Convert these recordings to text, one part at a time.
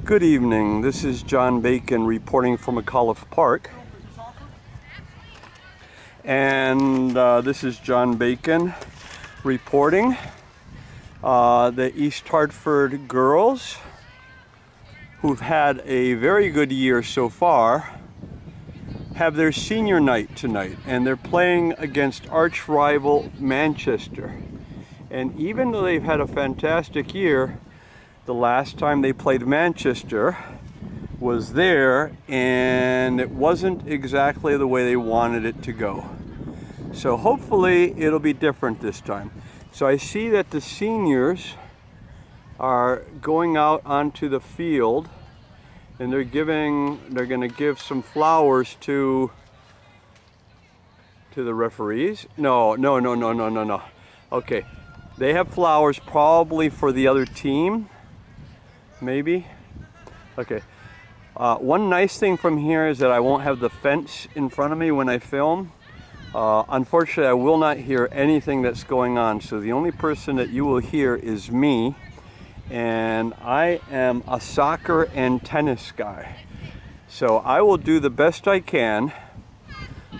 Good evening, this is John Bacon reporting from McAuliffe Park. And this is John Bacon reporting. The East Hartford girls, who've had a very good year so far, have their senior night tonight, and they're playing against arch rival Manchester. And even though they've had a fantastic year, the last time they played Manchester was there, and it wasn't exactly the way they wanted it to go. So hopefully it'll be different this time. So I see that the seniors are going out onto the field, and they're going to give some flowers to the referees. No. Okay, they have flowers probably for the other team. Maybe. Okay. One nice thing from here is that I won't have the fence in front of me when I film. Unfortunately, I will not hear anything that's going on, so the only person that you will hear is me, and I am a soccer and tennis guy. So I will do the best I can,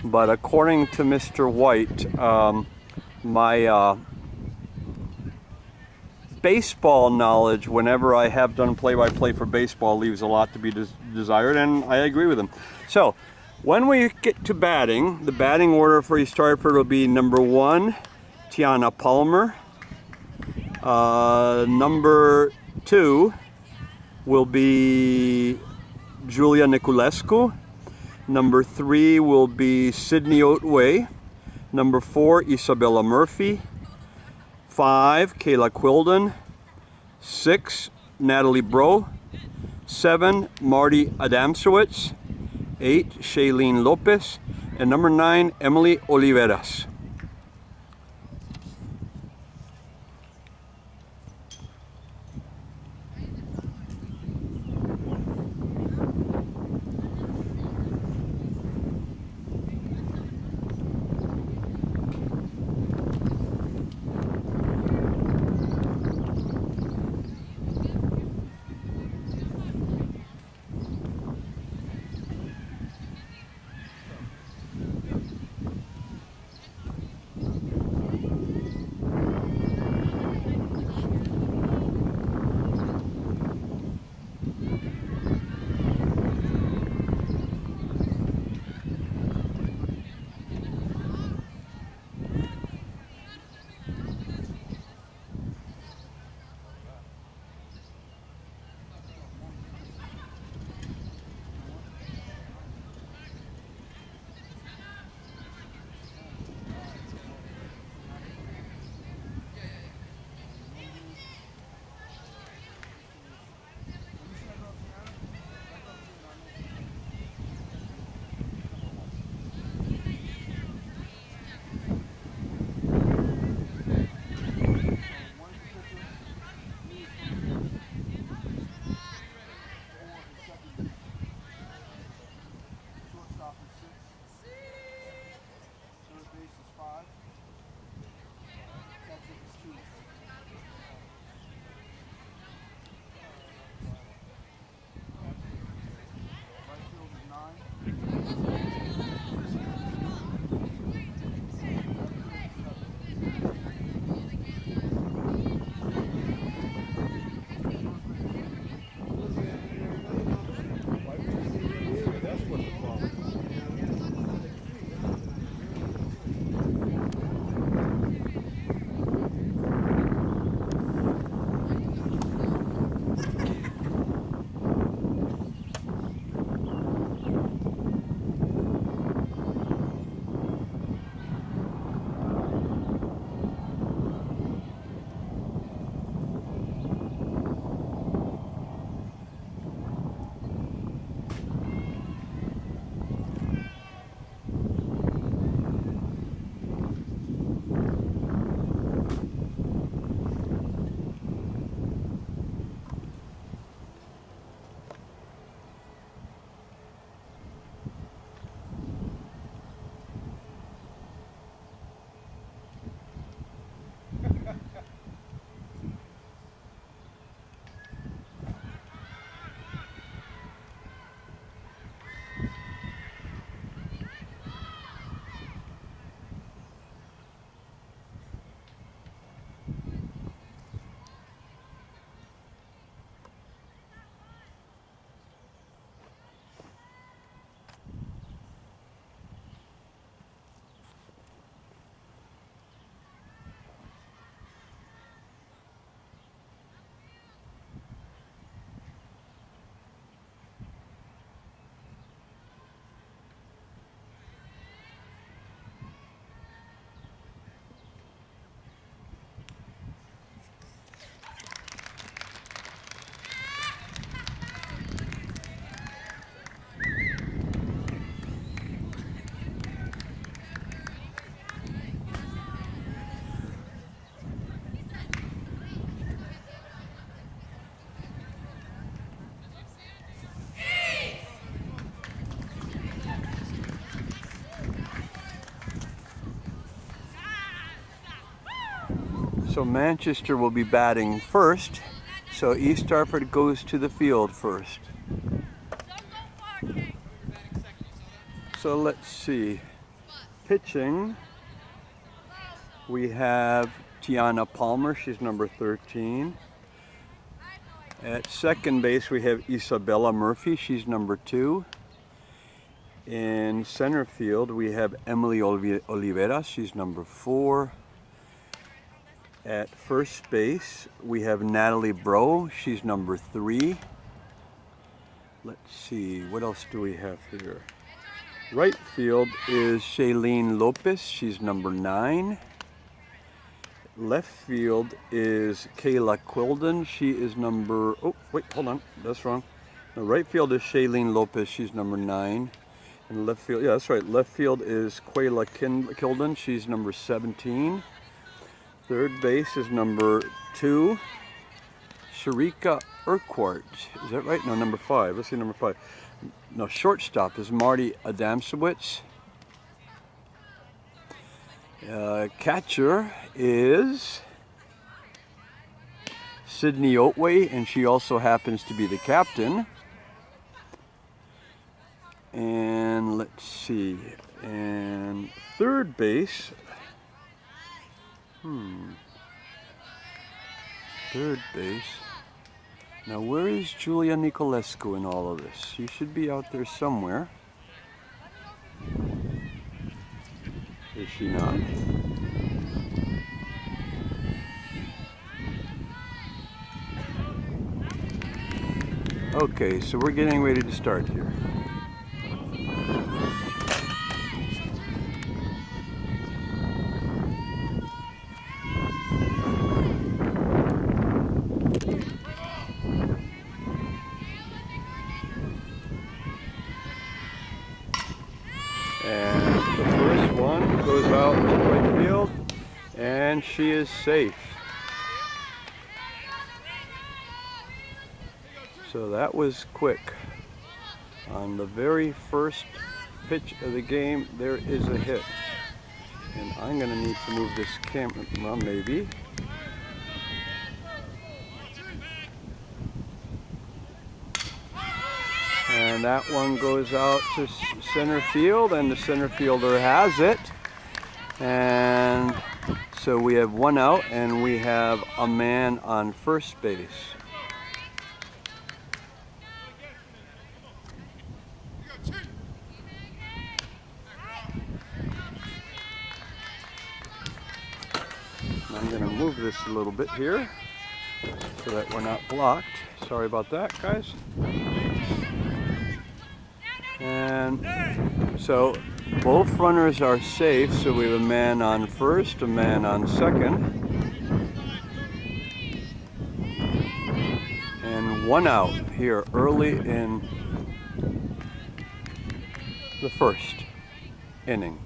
but according to Mr. White, my baseball knowledge, whenever I have done play-by-play for baseball, leaves a lot to be desired, and I agree with him. So when we get to batting, the batting order for East Hartford will be number 1, Tiana Palmer. Number 2 will be Julia Niculescu. Number 3 will be Sydney Otway. Number 4, Isabella Murphy. 5, Kayla Quilden. 6, Natalie Bro. 7, Marty Adamsowitz. 8, Shailene Lopez. And number 9, Emily Oliveras. So Manchester will be batting first. So East Hartford goes to the field first. So let's see. Pitching, we have Tiana Palmer, she's number 13. At second base, we have Isabella Murphy, she's number 2. In center field, we have Emily Oliveira, she's number 4. At first base, we have Natalie Bro, she's number 3. Let's see, what else do we have here? Right field is Shailene Lopez, she's number 9. Left field is Kayla Quilden, she is number, oh wait, hold on, that's wrong. The right field is Shailene Lopez, she's number 9. And left field, yeah, that's right, left field is Kayla Quilden, she's number 17. Third base is number 2, Sharika Urquhart. Is that right? No, number 5. Let's see number 5. No, shortstop is Marty Adamsowitz. Catcher is Sydney Otway, and she also happens to be the captain. And let's see. And third base. Third base. Now where is Julia Nicolescu in all of this? She should be out there somewhere. Is she not? Okay, so we're getting ready to start here. And the first one goes out to right field, and she is safe. So that was quick. On the very first pitch of the game, there is a hit. And I'm going to need to move this camera, well, maybe. And that one goes out to center field, and the center fielder has it. And so we have one out, and we have a man on first base. I'm going to move this a little bit here so that we're not blocked. Sorry about that, guys. And so both runners are safe, so we have a man on first, a man on second, and one out here early in the first inning.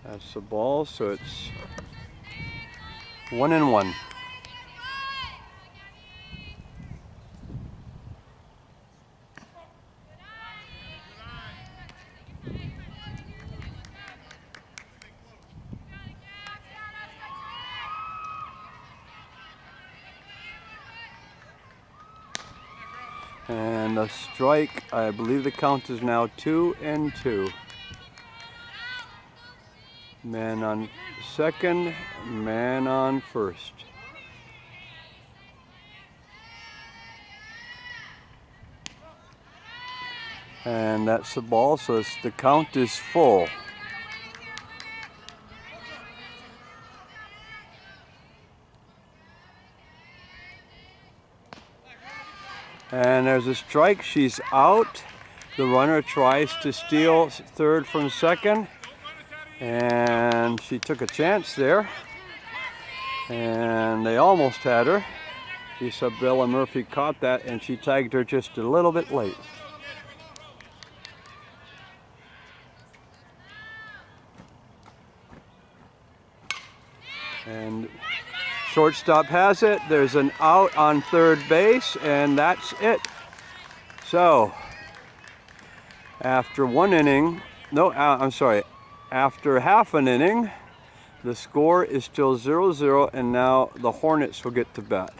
That's the ball, so it's 1-1. And a strike, I believe the count is now 2-2. Man on second, man on first. And that's the ball, so the count is full. And there's a strike, she's out. The runner tries to steal third from second. And she took a chance there. And they almost had her. Isabella Murphy caught that, and she tagged her just a little bit late. And shortstop has it. There's an out on third base, and that's it. So, after one inning, after half an inning, the score is still 0-0, and now the Hornets will get to bat.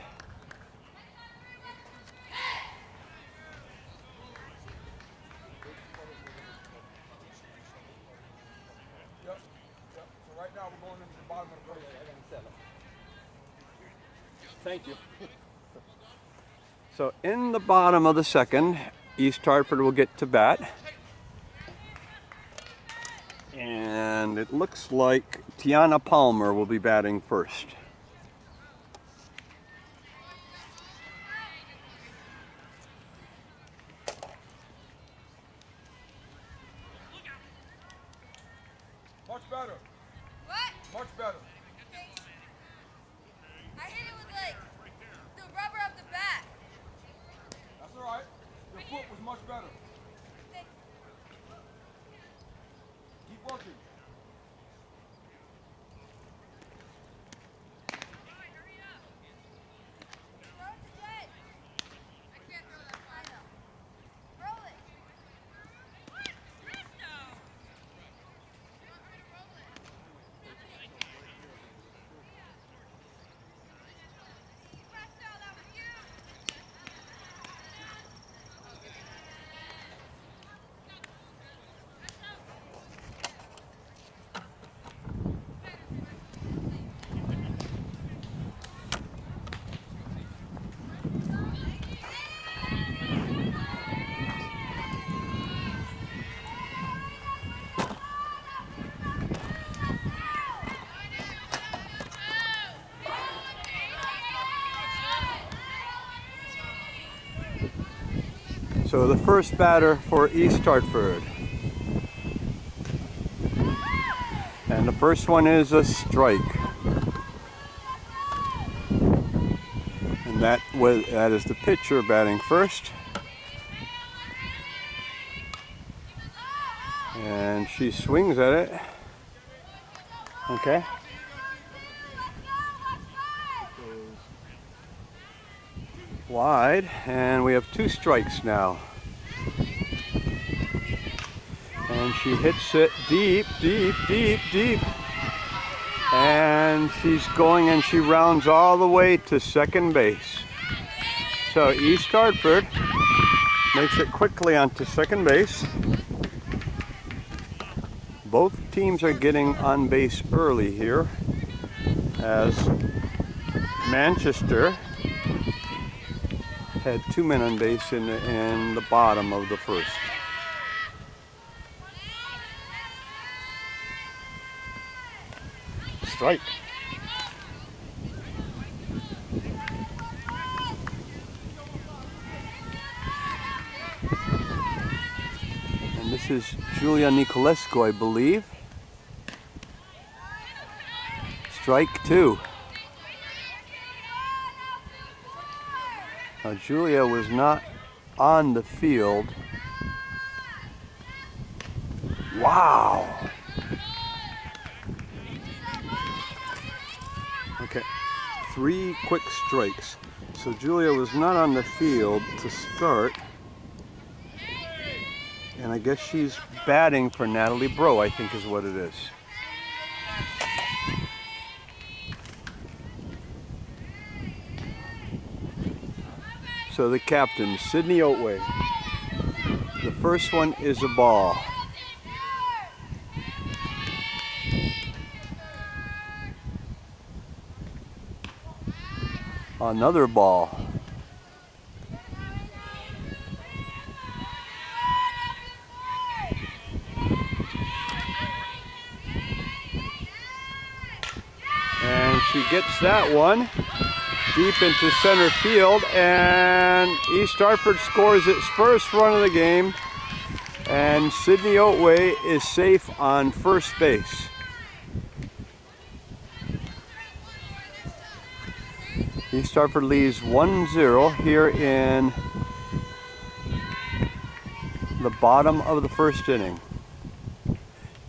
Thank you. So in the bottom of the second, East Hartford will get to bat. And it looks like Tiana Palmer will be batting first. Much better. What? Much better. I hit it with like the rubber of the bat. That's all right. Your foot was much better. Keep working. Throw it to Jed. I can't throw that far though. Roll it. So the first batter for East Hartford. And the first one is a strike. And that is the pitcher batting first. And she swings at it. Okay. Wide, and we have 2 strikes now. And she hits it deep, deep, deep, deep. And she's going, and she rounds all the way to second base. So East Hartford makes it quickly onto second base. Both teams are getting on base early here, as Manchester had 2 men on base in the bottom of the first. Strike. And this is Julia Nicolescu, I believe. Strike 2. Now, Julia was not on the field. Wow! Okay, 3 quick strikes. So Julia was not on the field to start. And I guess she's batting for Natalie Bro, I think is what it is. So the captain, Sydney Otway. The first one is a ball. Another ball. And she gets that one deep into center field, and East Hartford scores its first run of the game, and Sydney Otway is safe on first base. East Hartford leads 1-0 here in the bottom of the first inning.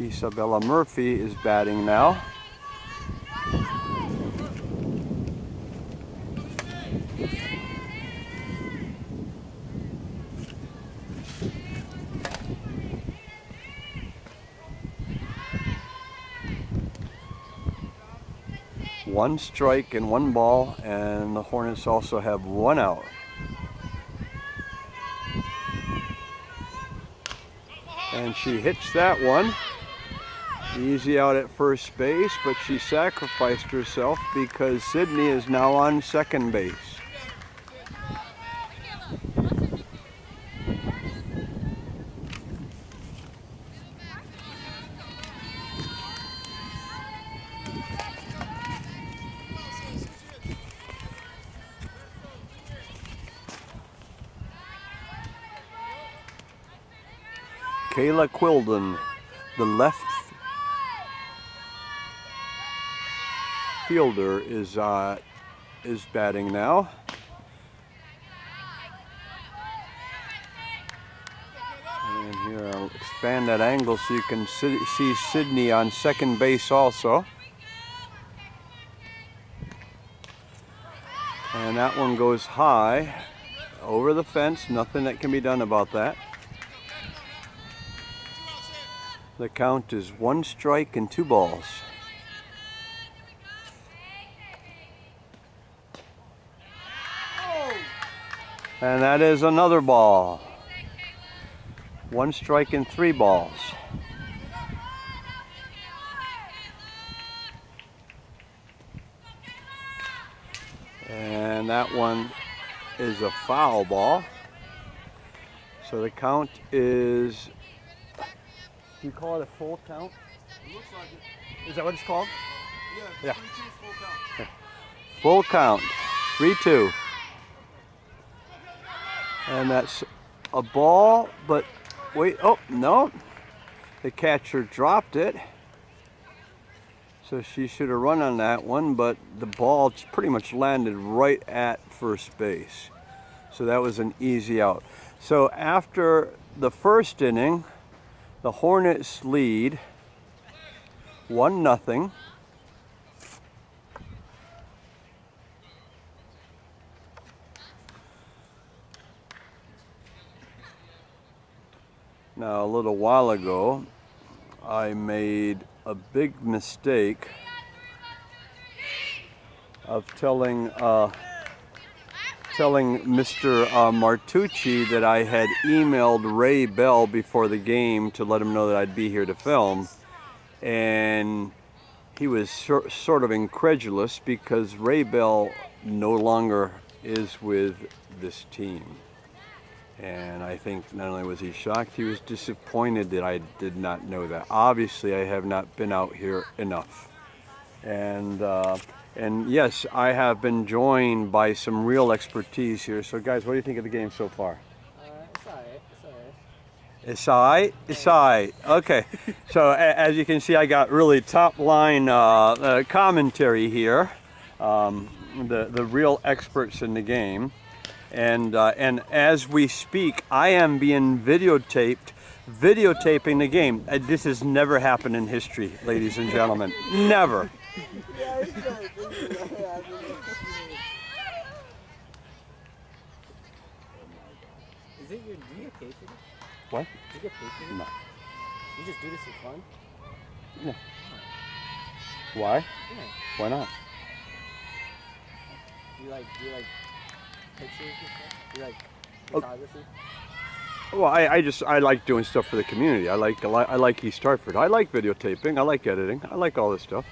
Isabella Murphy is batting now. 1 strike and 1 ball, and the Hornets also have 1 out. And she hits that one. Easy out at first base, but she sacrificed herself because Sydney is now on second base. Kayla Quilden, the left fielder, is batting now. And here I'll expand that angle so you can see Sydney on second base also. And that one goes high over the fence. Nothing that can be done about that. The count is 1 strike and 2 balls. And that is another ball. 1 strike and 3 balls. And that one is a foul ball. So the count is, do you call it a full count? It looks like it. Is that what it's called? Yeah. Yeah. 3-2 full count. Full count, 3-2. And that's a ball, but wait, oh, no. The catcher dropped it. So she should have run on that one, but the ball pretty much landed right at first base. So that was an easy out. So after the first inning, the Hornets lead 1-0. Now, a little while ago, I made a big mistake of telling Mr. Martucci that I had emailed Ray Bell before the game to let him know that I'd be here to film, and he was sort of incredulous because Ray Bell no longer is with this team. And I think not only was he shocked, he was disappointed that I did not know that. Obviously, I have not been out here enough. And yes, I have been joined by some real expertise here. So guys, what do you think of the game so far? It's alright. It's alright? It's alright. Okay. So as you can see, I got really top line commentary here. The real experts in the game. And as we speak, I am being videotaping the game. This has never happened in history, ladies and gentlemen. Never. Do you get paid for this? What? Do you get paid for this? No. You just do this for fun? No. Why? Yeah. Why not? Do you like pictures and stuff? Do you like photography? Well, I like doing stuff for the community. I like East Hartford. I like videotaping. I like editing. I like all this stuff.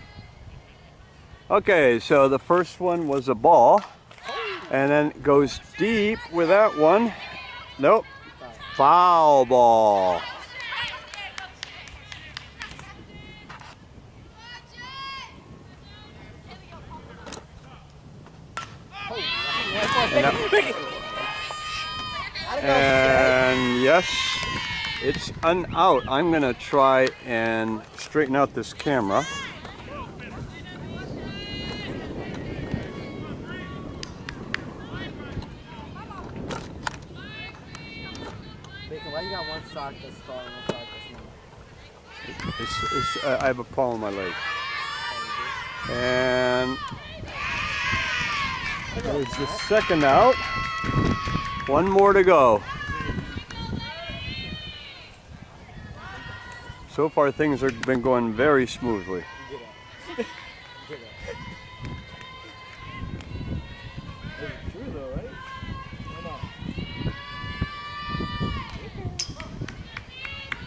Okay, so the first one was a ball, and then it goes deep with that one. Nope. Foul ball. And yes, it's an out. I'm gonna try and straighten out this camera. Bacon, why you got one sock that's tall and one sock that's small? I have a paw on my leg. And there's the second out. One more to go. So far things have been going very smoothly. Get up.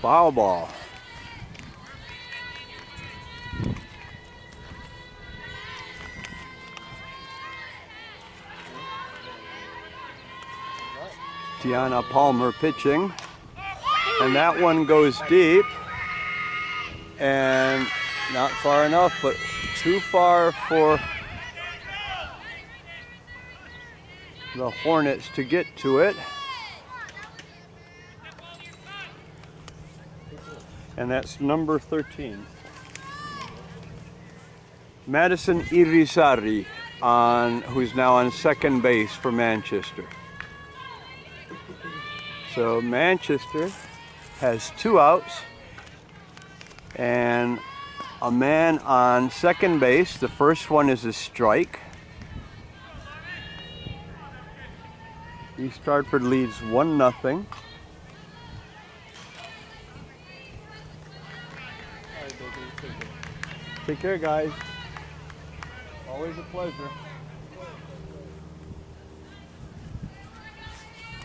Foul ball. Tiana Palmer pitching, and that one goes deep and not far enough, but too far for the Hornets to get to it. And that's number 13. Madison Irizarry, who's now on second base for Manchester. So Manchester has 2 outs and a man on second base. The first one is a strike. East Hartford leads 1-0. Take care, guys. Always a pleasure.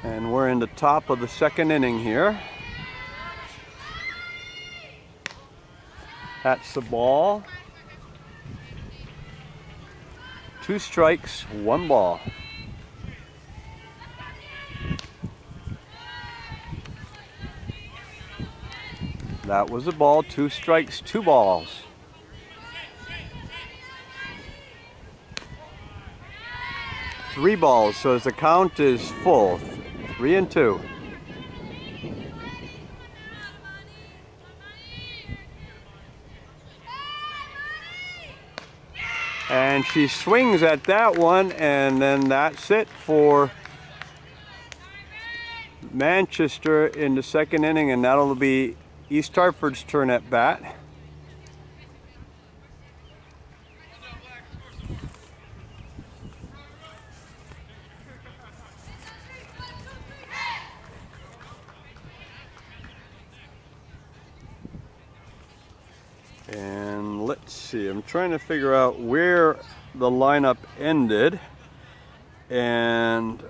And we're in the top of the second inning here. That's the ball. 2 strikes, 1 ball. That was a ball, 2 strikes, 2 balls. Three balls, so as the count is full, 3-2. And she swings at that one, and then that's it for Manchester in the second inning, and that'll be East Hartford's turn at bat. And let's see, I'm trying to figure out where the lineup ended. And,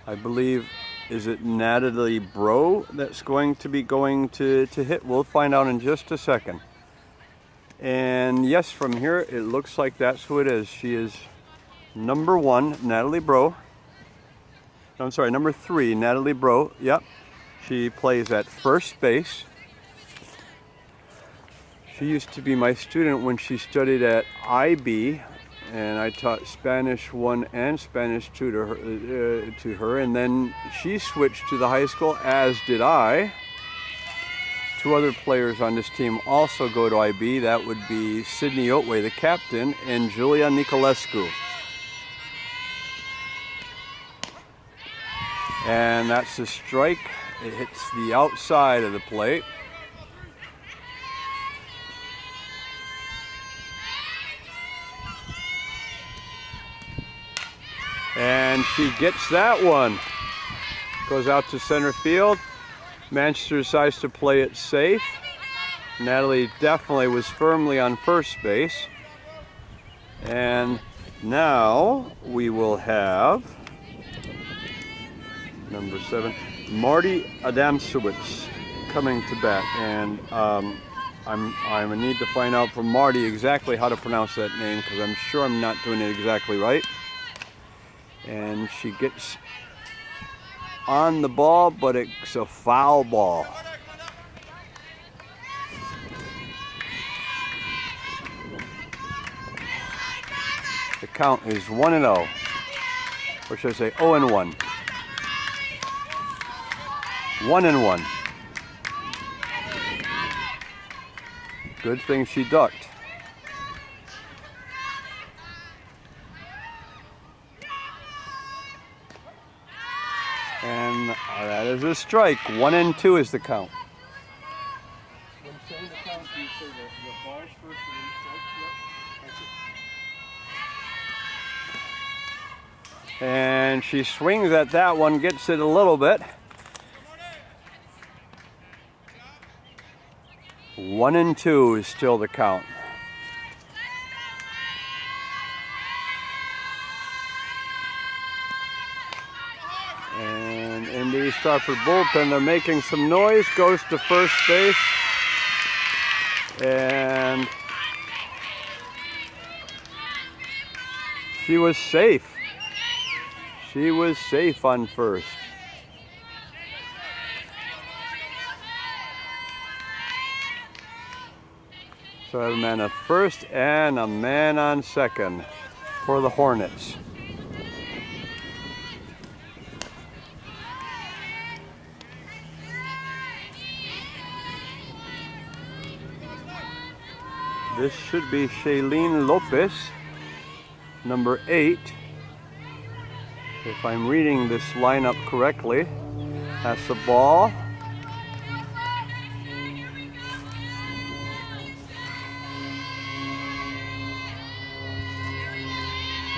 I believe, is it Natalie Bro that's going to be going to hit? We'll find out in just a second. And yes, from here, it looks like that's who it is. She is number 1, Natalie Bro. I'm sorry, number 3, Natalie Bro. Yep, she plays at first base. She used to be my student when she studied at IB, and I taught Spanish 1 and Spanish 2 to her, and then she switched to the high school, as did I. 2 other players on this team also go to IB. That would be Sydney Otway, the captain, and Julia Nicolescu. And that's the strike. It hits the outside of the plate. And she gets that one. Goes out to center field. Manchester decides to play it safe. Natalie definitely was firmly on first base. And now we will have number 7, Marty Adamsowicz, coming to bat. And I'm gonna need to find out from Marty exactly how to pronounce that name, because I'm sure I'm not doing it exactly right. And she gets on the ball, but it's a foul ball. The count is 1-0, or should I say 0-1. 1-1. Good thing she ducked. And that is a strike. 1-2 is the count. When saying the count, you say the balls first and then strikes? Yep. And she swings at that one, gets it a little bit. 1-2 is still the count. And in these Hartford bullpen. They're making some noise, goes to first base, and she was safe. She was safe on first. So I have a man at first and a man on second for the Hornets. This should be Shailene Lopez, number 8. If I'm reading this lineup correctly. That's the ball.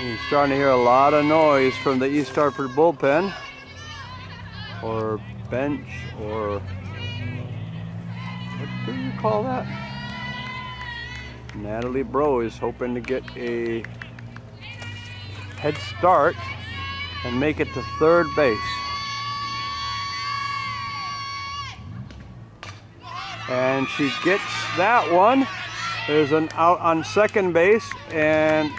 You're starting to hear a lot of noise from the East Hartford bullpen, or bench, or what do you call that? Natalie Bro is hoping to get a head start and make it to third base. And she gets that one. There's an out on second base, and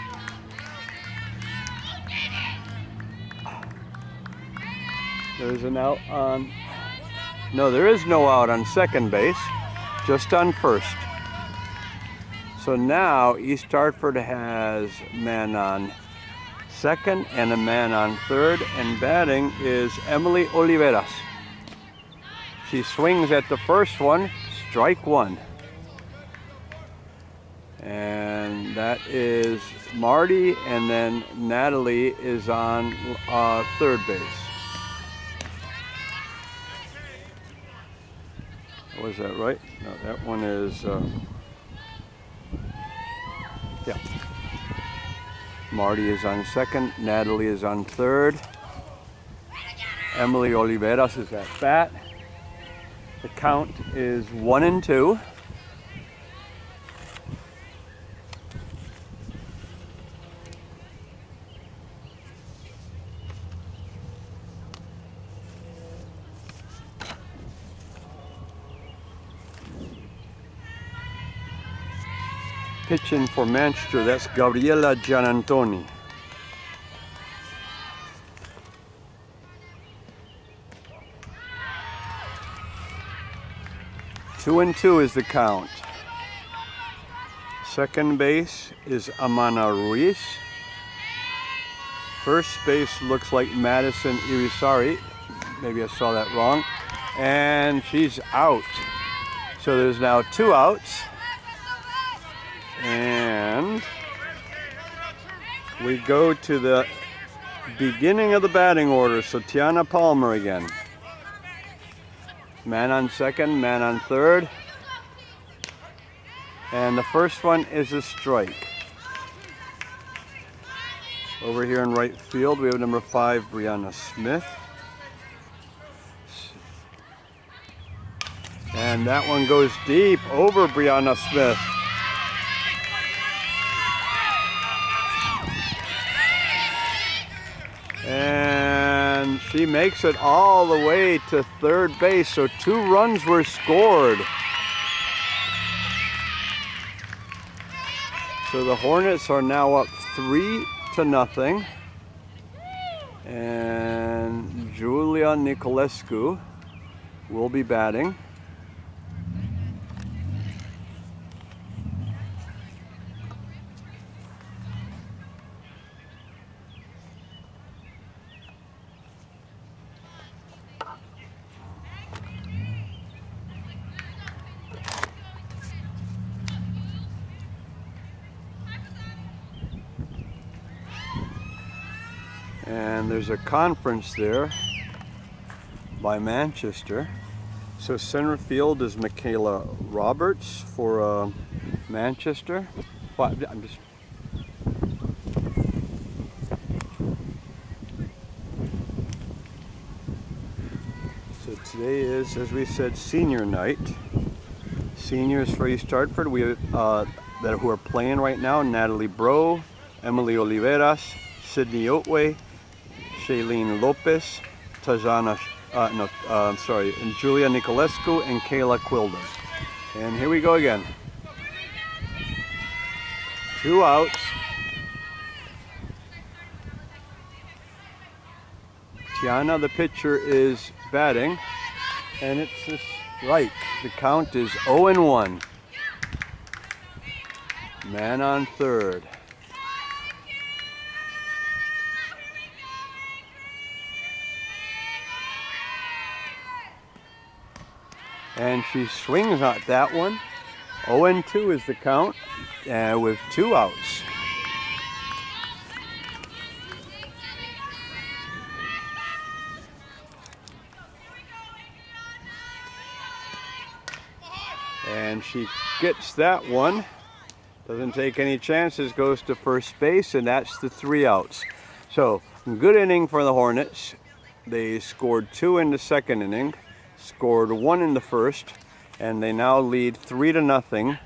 there's an out on, no, there is no out on second base, just on first. So now East Hartford has a man on second and a man on third, and batting is Emily Oliveras. She swings at the first one, strike one. And that is Marty, and then Natalie is on third base. Was that right? No, that one is, yeah. Marty is on second, Natalie is on third. Emily Oliveras is at bat. The count is 1-2. Pitching for Manchester, that's Gabriela Gianantoni. 2-2 is the count. Second base is Amana Ruiz. First base looks like Madison Irisari. Maybe I saw that wrong. And she's out. So there's now 2 outs. And we go to the beginning of the batting order. So Tiana Palmer again. Man on second, man on third. And the first one is a strike. Over here in right field, we have number 5, Brianna Smith. And that one goes deep over Brianna Smith. And she makes it all the way to third base, so 2 runs were scored. So the Hornets are now up 3-0. And Julia Nicolescu will be batting. And there's a conference there by Manchester. So center field is Michaela Roberts for Manchester. Well, I'm just. So today is, as we said, senior night. Seniors for East Hartford. We who are playing right now: Natalie Bro, Emily Oliveras, Sydney Otway, Shailene Lopez, Tajana I'm sorry, and Julia Nicolescu and Kayla Quilden. And here we go again. 2 outs. Tiana, the pitcher, is batting, and it's a strike. The count is 0-1. Man on third. And she swings at that one. 0-2 is the count, with 2 outs. And she gets that one. Doesn't take any chances, goes to first base, and that's the 3 outs. So, good inning for the Hornets. They scored 2 in the second inning, scored 1 in the first, and they now lead 3-0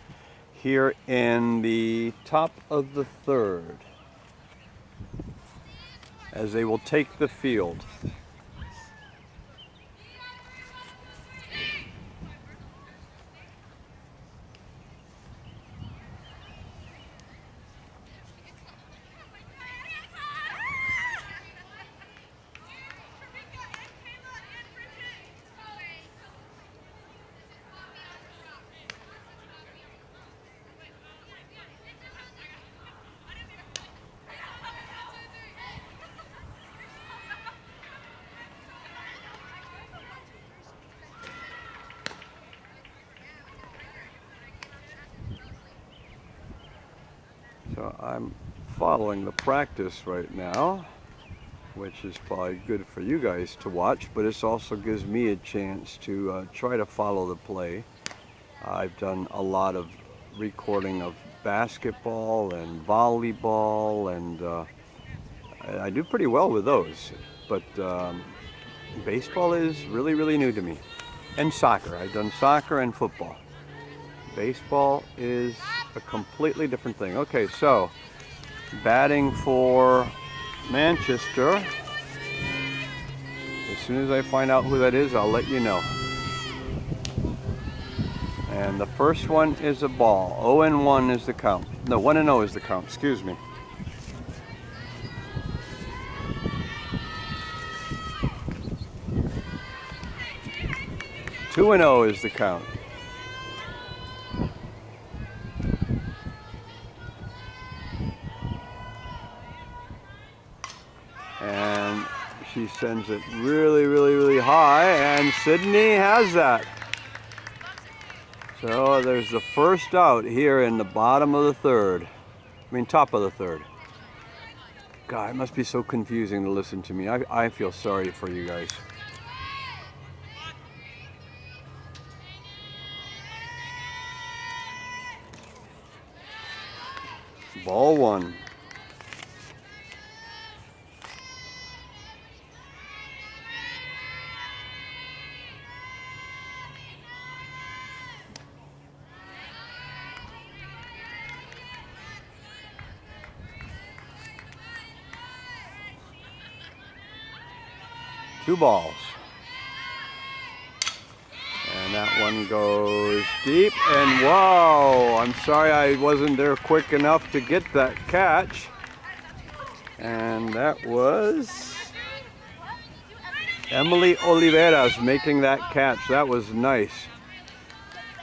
here in the top of the third, as they will take the field. So I'm following the practice right now, which is probably good for you guys to watch, but it also gives me a chance to try to follow the play. I've done a lot of recording of basketball and volleyball, and I do pretty well with those, but baseball is really, really new to me. And soccer. I've done soccer and football. Baseball is a completely different thing. Okay, so batting for Manchester. As soon as I find out who that is, I'll let you know. And the first one is a ball. 0-1 is the count. No, 1-0 is the count, excuse me. Two and 0 is the count. And she sends it really, really, really high, and Sydney has that. So there's the first out here in the bottom of the third. I mean, top of the third. God, it must be so confusing to listen to me. I feel sorry for you guys. Ball one. Two balls. And that one goes deep, and wow, I'm sorry I wasn't there quick enough to get that catch. And that was Emily Oliveras making that catch. That was nice.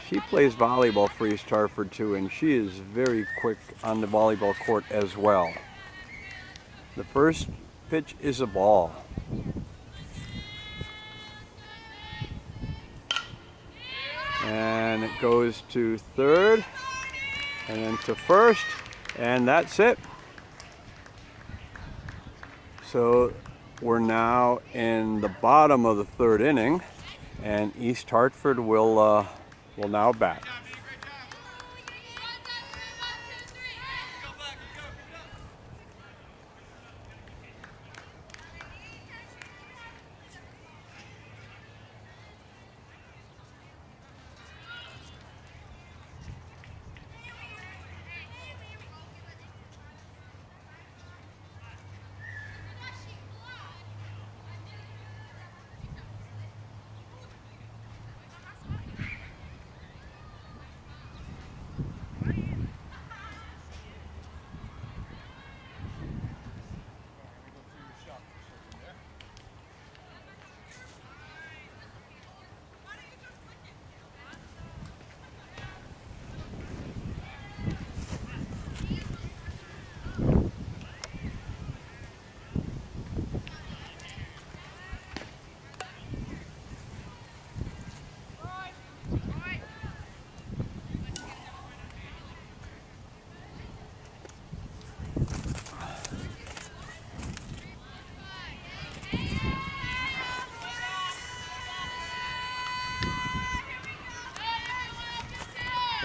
She plays volleyball for East Hartford too, and she is very quick on the volleyball court as well. The first pitch is a ball. And it goes to third, and then to first, and that's it. So we're now in the bottom of the third inning, and East Hartford will now bat.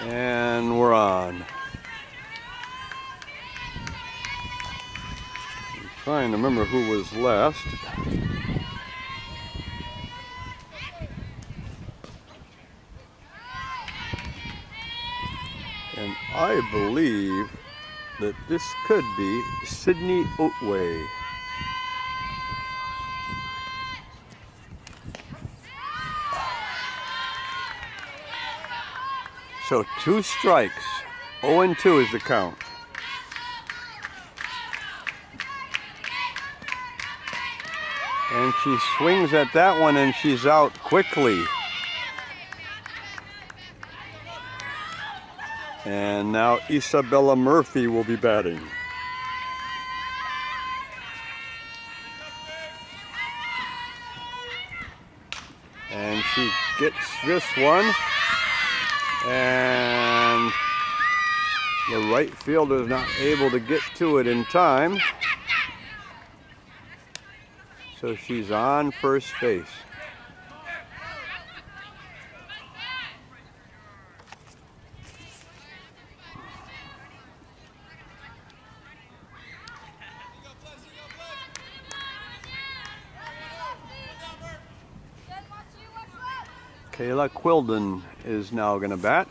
And we're on. I'm trying to remember who was last. And I believe that this could be Sydney Oatway. So 2 strikes, 0-2 is the count. And she swings at that one and she's out quickly. And now Isabella Murphy will be batting. And she gets this one. And the right fielder is not able to get to it in time. So she's on first base. Kayla Quilden is now going to bat.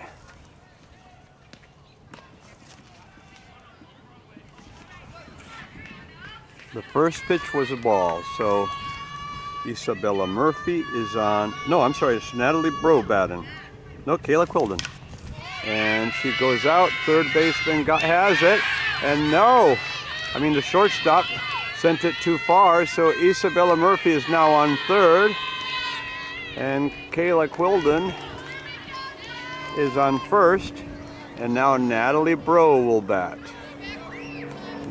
The first pitch was a ball, so Isabella Murphy is on. No, I'm sorry, it's Natalie Bro batting. No, Kayla Quilden. And she goes out. Third baseman has it. And no, I mean the shortstop sent it too far, so Isabella Murphy is now on third. And Kayla Quilden is on first. And now Natalie Bro will bat.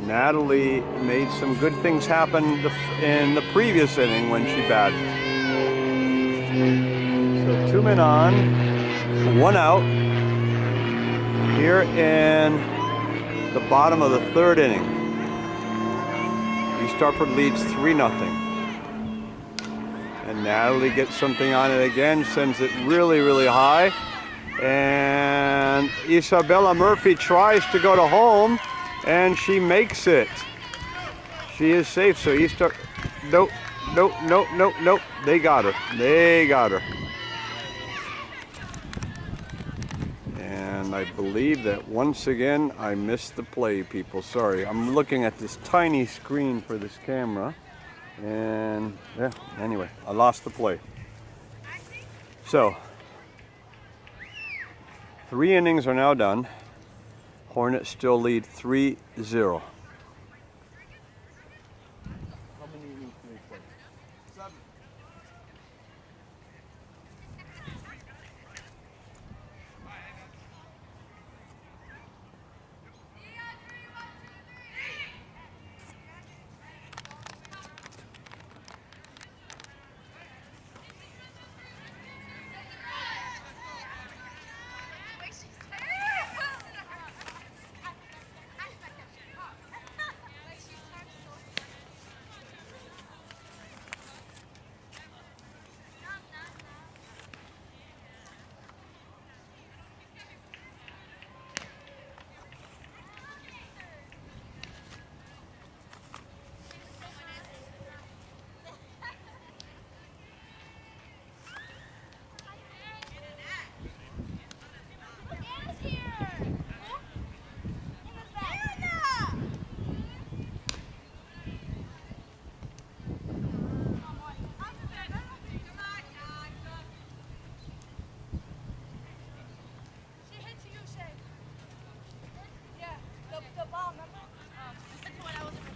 Natalie made some good things happen in the previous inning when she batted. So 2 men on, 1 out here in the bottom of the 3rd inning. East Hartford leads 3-0. And Natalie gets something on it again, sends it really, really high. And Isabella Murphy tries to go to home. And she makes it. She is safe. So nope. They got her. And I believe that once again I missed the play, people. Sorry. I'm looking at this tiny screen for this camera. And yeah, anyway, I lost the play. So 3 innings are now done. Hornets still lead 3-0. How many innings do they play? 7.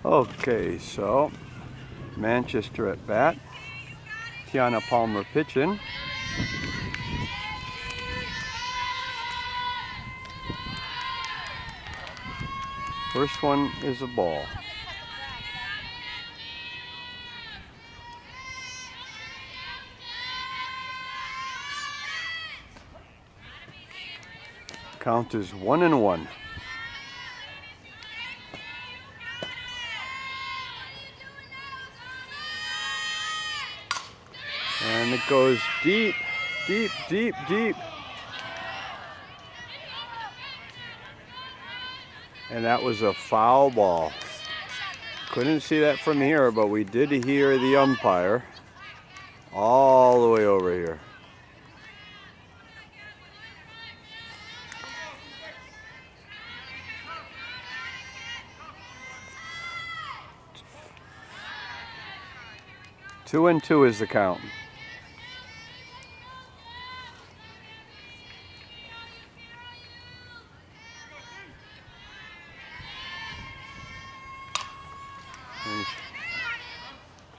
Okay, so Manchester at bat. Tiana Palmer pitching. First one is a ball. Count is 1-1. And it goes deep, deep, deep, deep. And that was a foul ball. Couldn't see that from here, but we did hear the umpire all the way over here. Two and two is the count.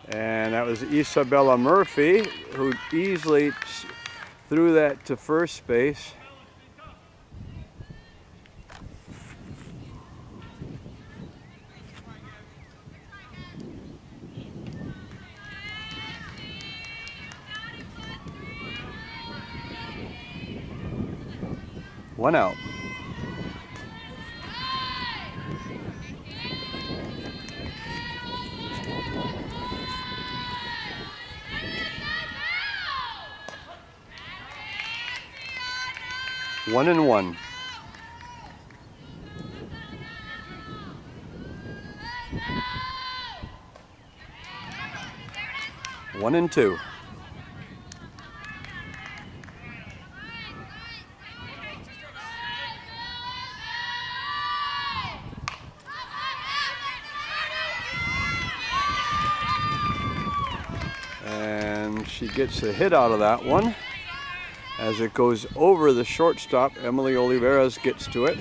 And that was Isabella Murphy, who easily threw that to first base. One out. One and one. One and two. And she gets a hit out of that one. As it goes over the shortstop, Emily Oliveras gets to it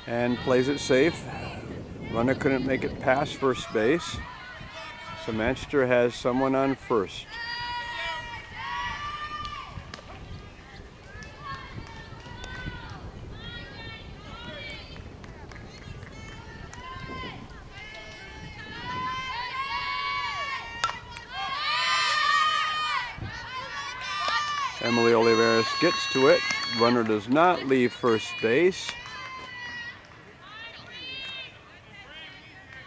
and plays it safe. Runner couldn't make it past first base, so Manchester has someone on first. Emily Oliveras gets to it. Runner does not leave first base.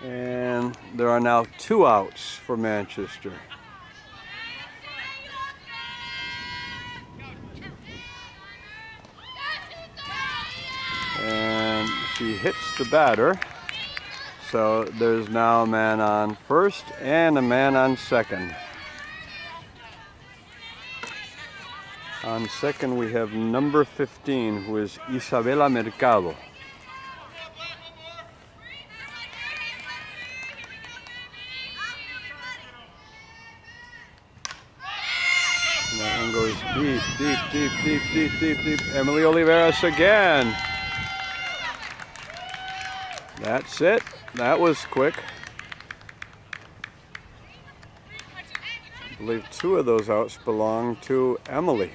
And there are now two outs for Manchester. And she hits the batter. So there's now a man on first and a man on second. On second, we have number 15, who is Isabela Mercado. And that one goes deep, deep, deep, deep, deep, deep, deep. Emily Oliveras again. That's it. That was quick. I believe two of those outs belong to Emily.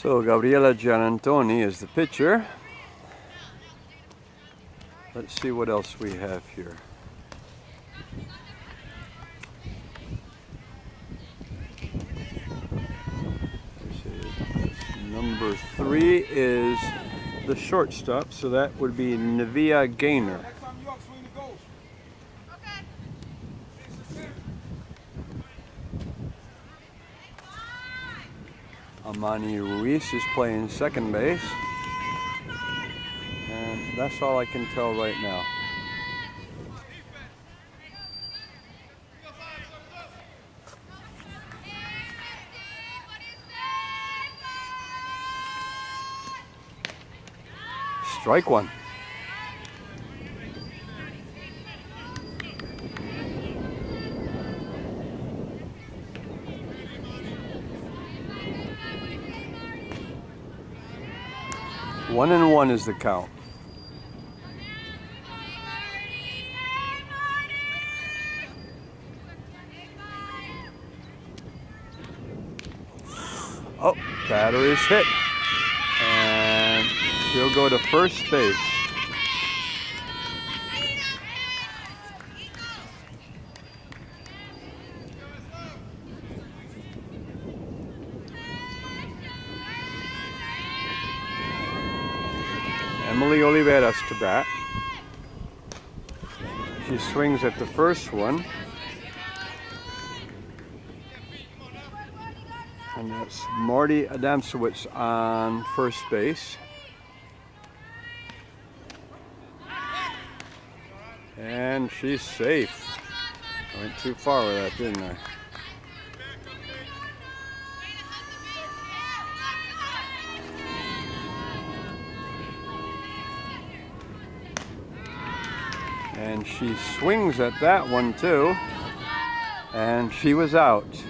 So Gabriela Gianantoni is the pitcher. Let's see what else we have here. Number 3 is the shortstop, so that would be Nevia Gaynor. Amani Ruiz is playing second base. And that's all I can tell right now. Strike one. One and one is the count. Oh, batter is hit. And she'll go to first base. Emily Oliveras to bat. She swings at the first one. And that's Marty Adamsowicz on first base. And she's safe. I went too far with that, didn't I? And she swings at that one too. And she was out.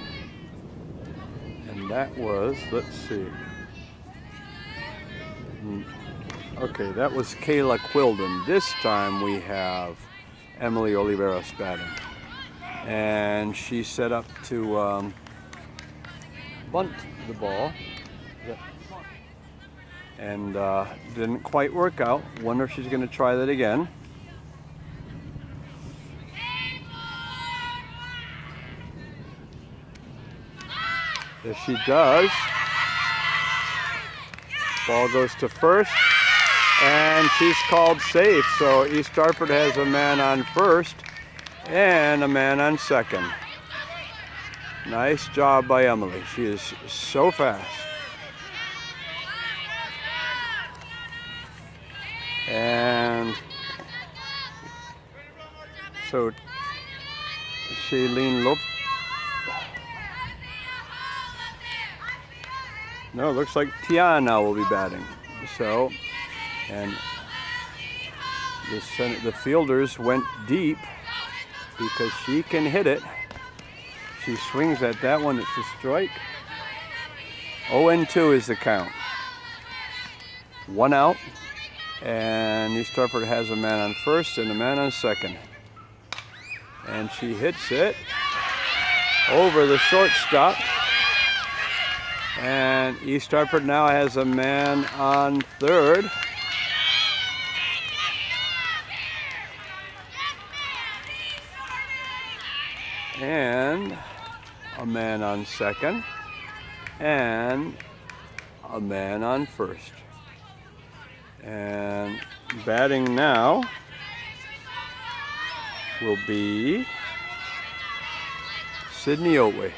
And that was, let's see. Okay, that was Kayla Quilden. This time we have Emily Oliveras batting. And she set up to bunt the ball. And didn't quite work out. Wonder if she's going to try that again. Yes, she does. Ball goes to first, and she's called safe. So East Hartford has a man on first and a man on second. Nice job by Emily. She is so fast. And so Shailene Lopez. No, it looks like Tiana will be batting. So, and the fielders went deep because she can hit it. She swings at that one. It's a strike. 0-2 is the count. 1 out. And East Hartford has a man on first and a man on second. And she hits it over the shortstop. And East Hartford now has a man on third. And a man on second. And a man on first. And batting now will be Sydney Otway.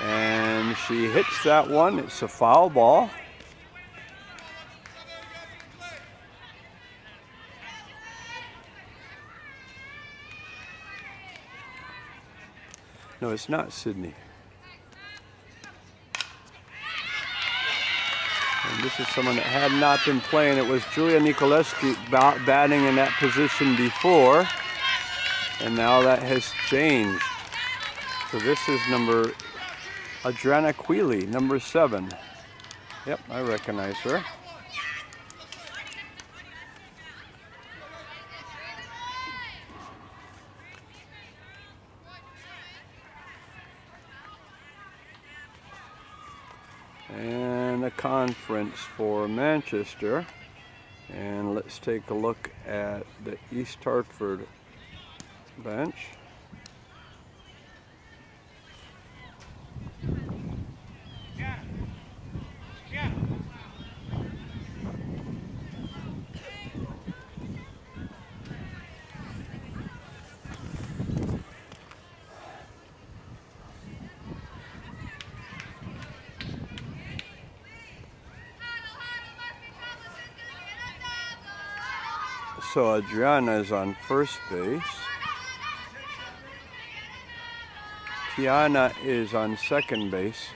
And she hits that one. It's a foul ball. No, it's not Sydney. And this is someone that had not been playing. It was Julia Nikolewski batting in that position before. And now that has changed. So this is number Adriana Quealy, number 7. Yep, I recognize her. And a conference for Manchester. And let's take a look at the East Hartford bench. So Adriana is on first base. Tiana is on second base.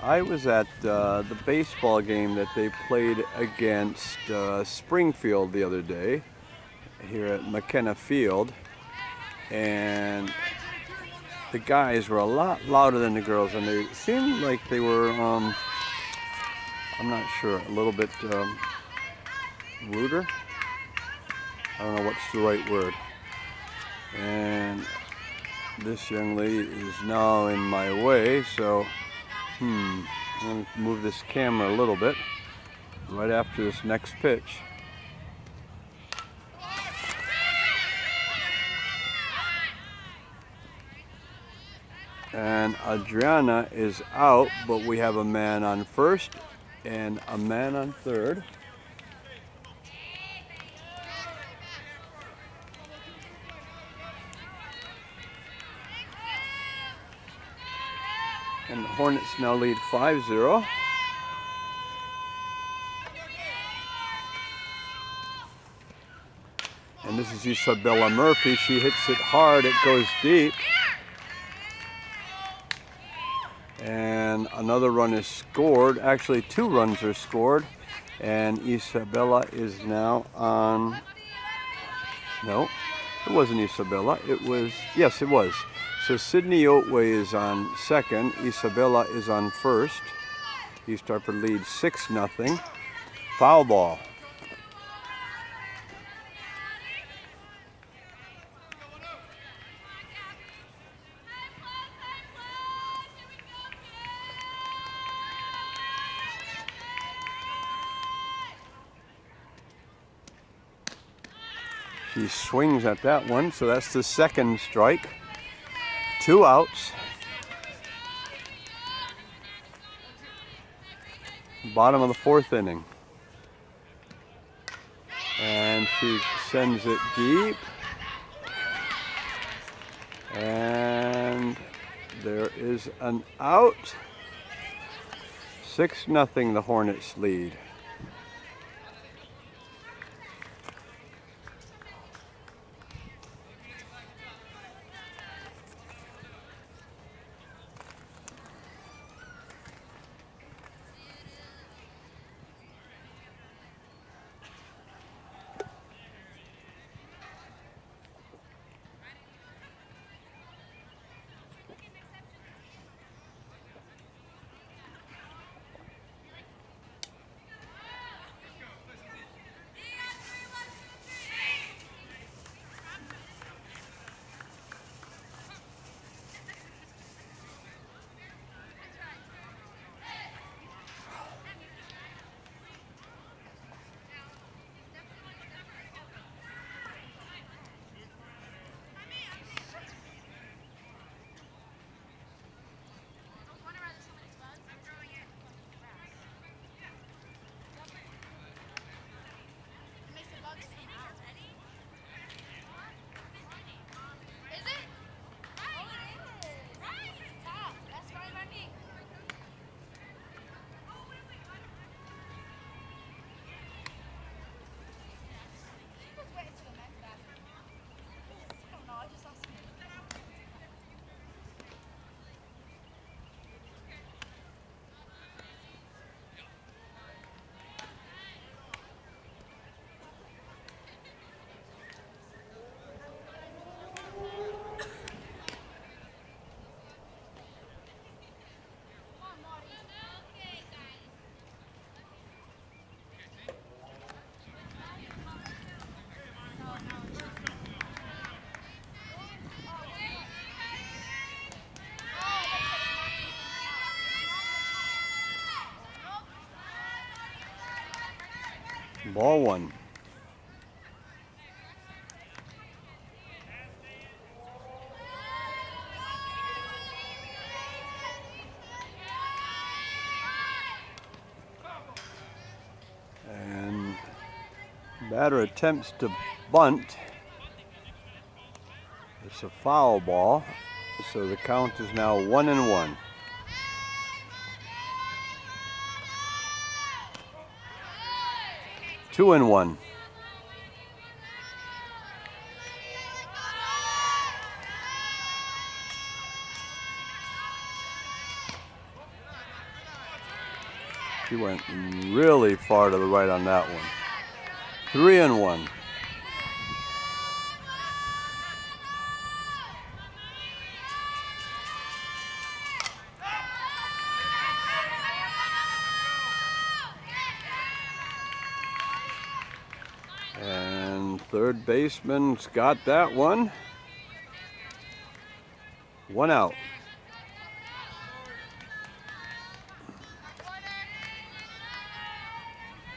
I was at the baseball game that they played against Springfield the other day here at McKenna Field, and the guys were a lot louder than the girls, and they seemed like they were, I'm not sure, a little bit ruder. I don't know what's the right word. And this young lady is now in my way, so I'm going to move this camera a little bit right after this next pitch. And Adriana is out, but we have a man on first and a man on third. And the Hornets now lead 5-0. And this is Isabella Murphy. She hits it hard, it goes deep. And another run is scored. Actually, 2 runs are scored. And Isabella is now on... No, it wasn't Isabella. It was... Yes, it was. So Sydney Otway is on second. Isabella is on first. East Hartford leads 6-0. Foul ball. She swings at that one, so that's the second strike. 2 outs. Bottom of the 4th inning. And she sends it deep. And there is an out. 6-0 the Hornets lead. Ball 1. And batter attempts to bunt. It's a foul ball, so the count is now 1-1. Two and 1. She went really far to the right on that one. 3-1. And third baseman's got that one. 1 out.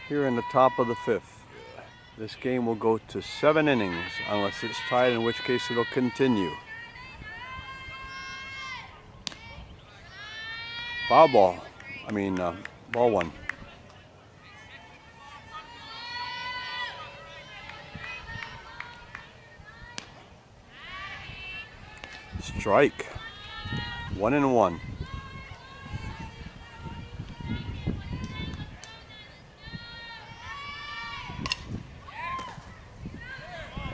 Here in the top of the 5th. This game will go to 7 innings unless it's tied, in which case it'll continue. Foul ball. Ball one. Strike. 1-1.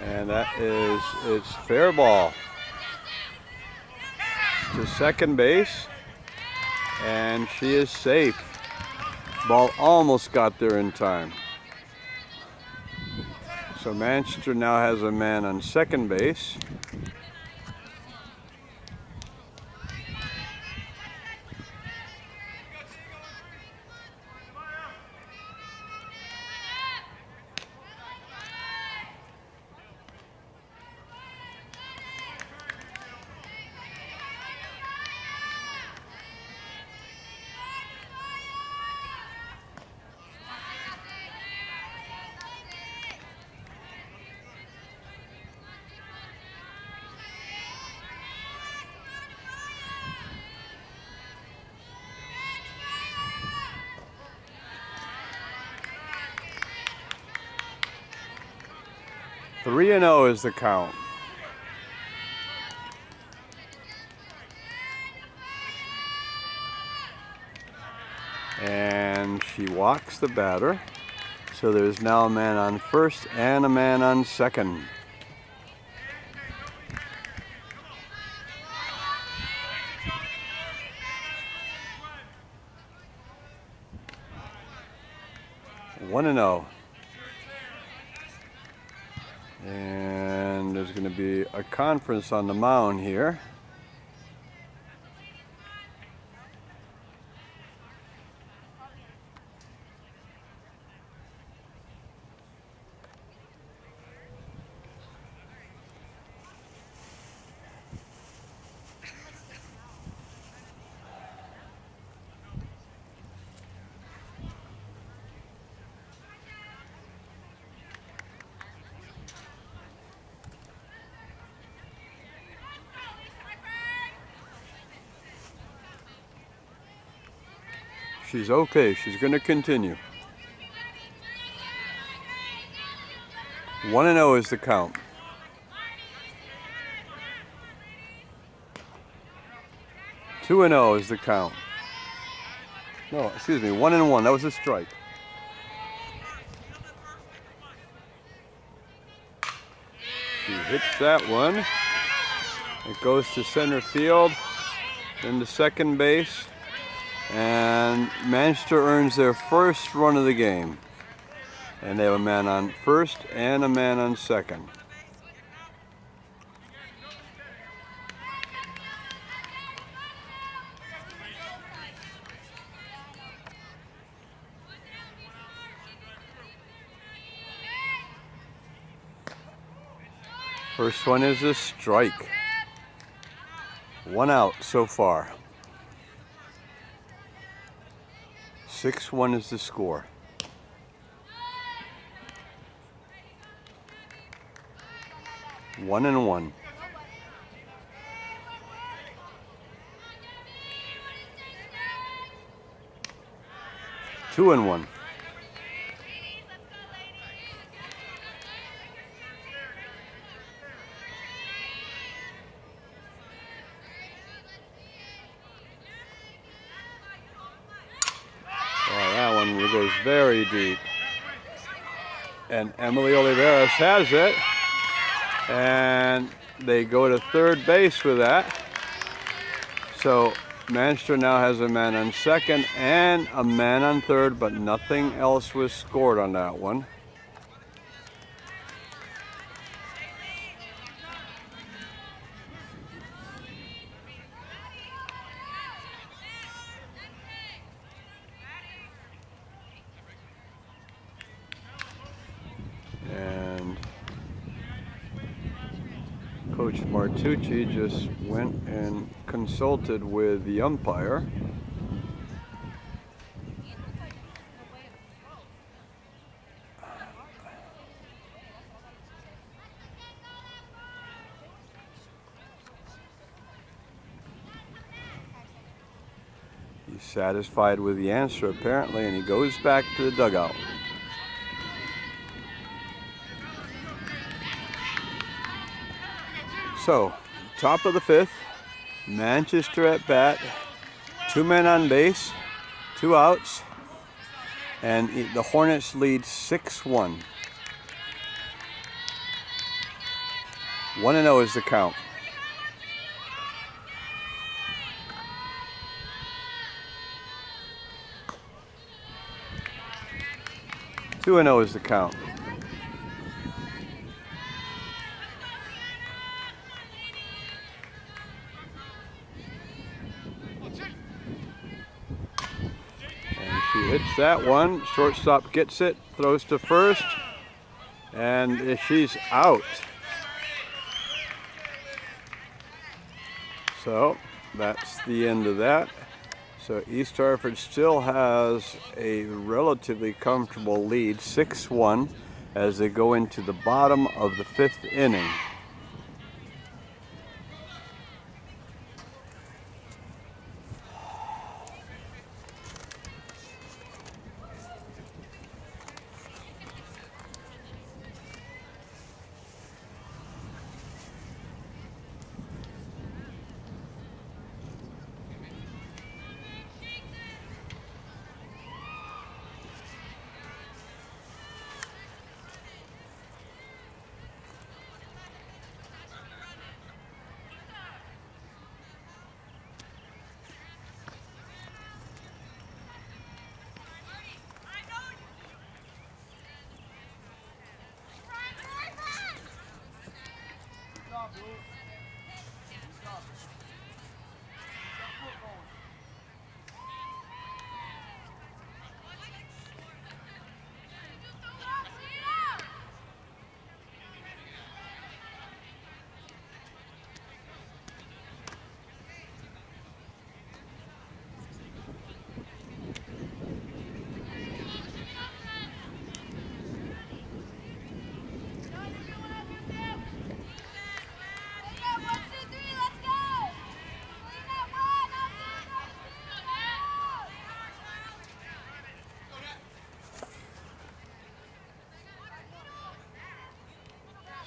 And it's fair ball to second base, and she is safe. Ball almost got there in time. So Manchester now has a man on second base. Three and 0 is the count. And she walks the batter. So there's now a man on first and a man on second. One and 0. And there's going to be a conference on the mound here. She's okay. She's going to continue. 1 and 0 is the count. Two and 0 is the count. No, excuse me. 1 and 1. That was a strike. She hits that one. It goes to center field, then to second base. And Manchester earns their first run of the game. And they have a man on first and a man on second. First one is a strike. 1 out so far. 6-1 is the score. One and 1. Two and 1. That one goes very deep. And Emily Oliveras has it. And they go to third base with that. So Manchester now has a man on second and a man on third, but nothing else was scored on that one. And Coach Martucci just went and consulted with the umpire. He satisfied with the answer apparently, and he goes back to the dugout. So, top of the 5th, Manchester at bat, 2 men on base, 2 outs, and the Hornets lead 6-1. 1-0 is the count. Two and 0 is the count. And she hits that one. Shortstop gets it, throws to first, and she's out. So that's the end of that. So East Hartford still has a relatively comfortable lead, 6-1, as they go into the bottom of the 5th inning.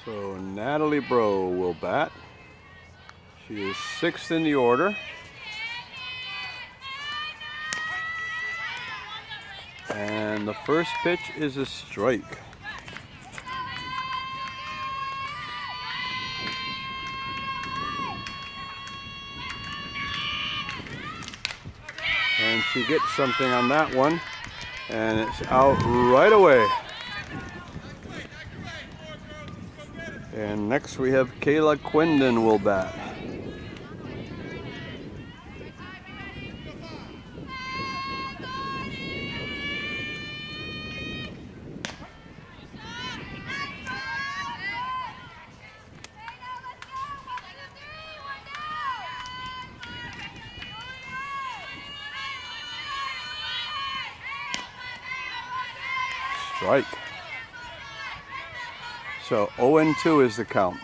So Natalie Bro will bat. She is 6th in the order. And the first pitch is a strike. And she gets something on that one, and it's out right away. And next we have Kayla Quindon will bat. Strike. So 0-2 is the count,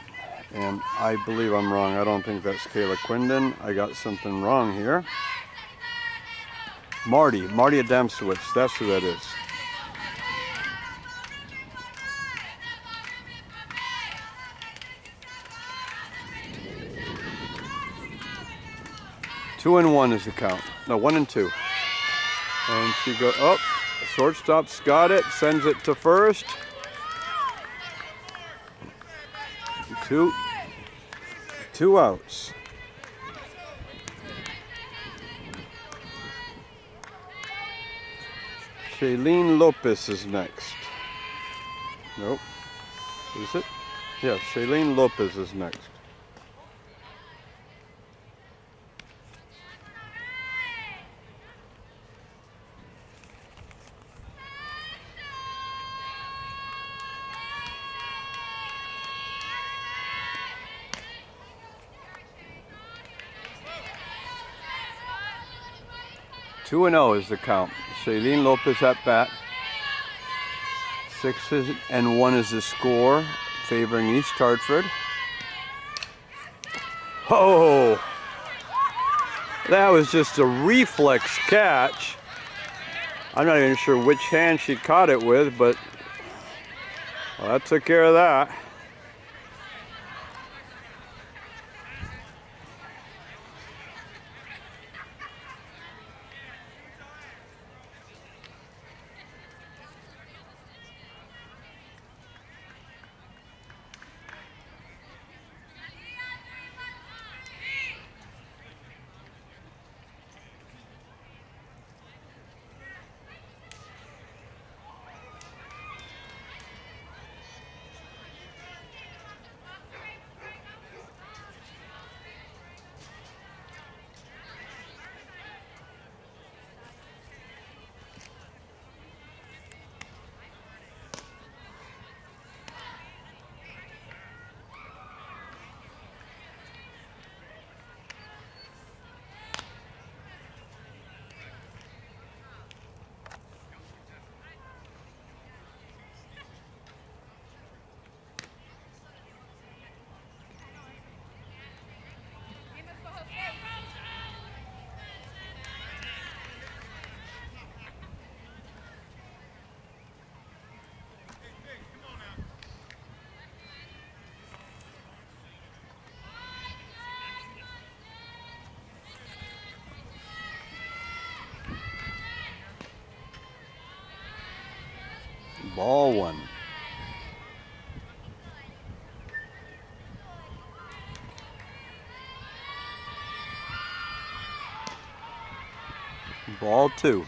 and I believe I'm wrong. I don't think that's Kayla Quindon. I got something wrong here. Marty Adamsowitz, that's who that is. Two and 1 is the count. No, 1-2. And she goes, oh, shortstop's got it, sends it to first. Two outs. Shailene Lopez is next. Nope. Is it? Yeah, Shailene Lopez is next. Two and 0 is the count. Shailene Lopez at bat. 6-1 is the score, favoring East Hartford. Oh! That was just a reflex catch. I'm not even sure which hand she caught it with, but well, that took care of that. Ball one. Ball two.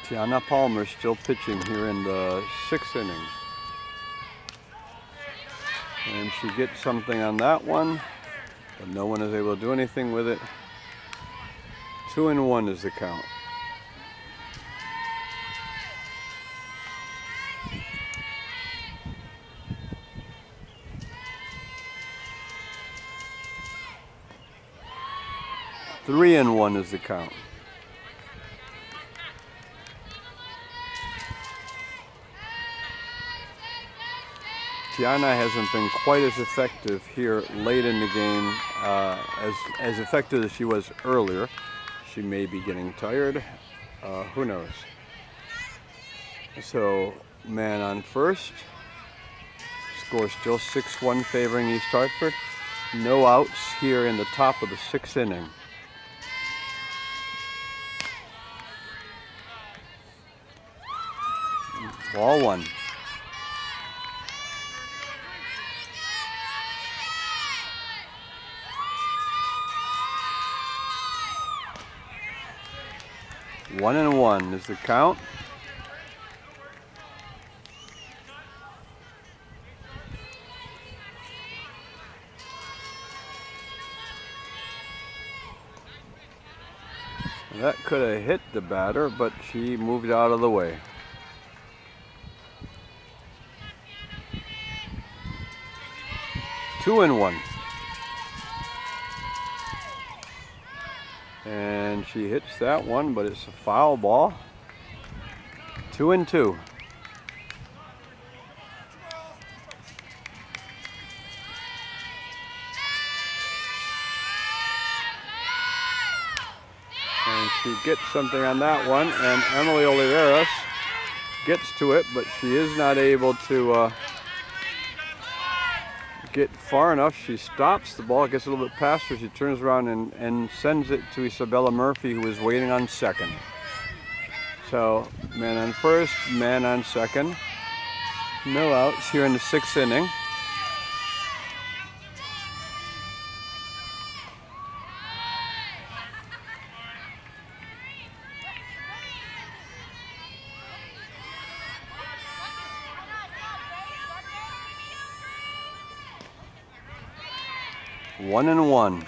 Tiana Palmer still pitching here in the 6th inning. And she gets something on that one, but no one is able to do anything with it. 2-1 is the count. 3-1 is the count. Tiana hasn't been quite as effective here late in the game, as effective as she was earlier. She may be getting tired. Who knows? So, man on first. Score still 6-1 favoring East Hartford. No outs here in the top of the 6th inning. Ball one. One and one is the count. That could have hit the batter, but she moved out of the way. Two and one. And she hits that one, but it's a foul ball. 2-2. And she gets something on that one, and Emily Oliveras gets to it, but she is not able to get far enough. She stops the ball, gets a little bit past her, she turns around and sends it to Isabella Murphy, who is waiting on second. So, man on first, man on second. No outs here in the 6th inning. One and one.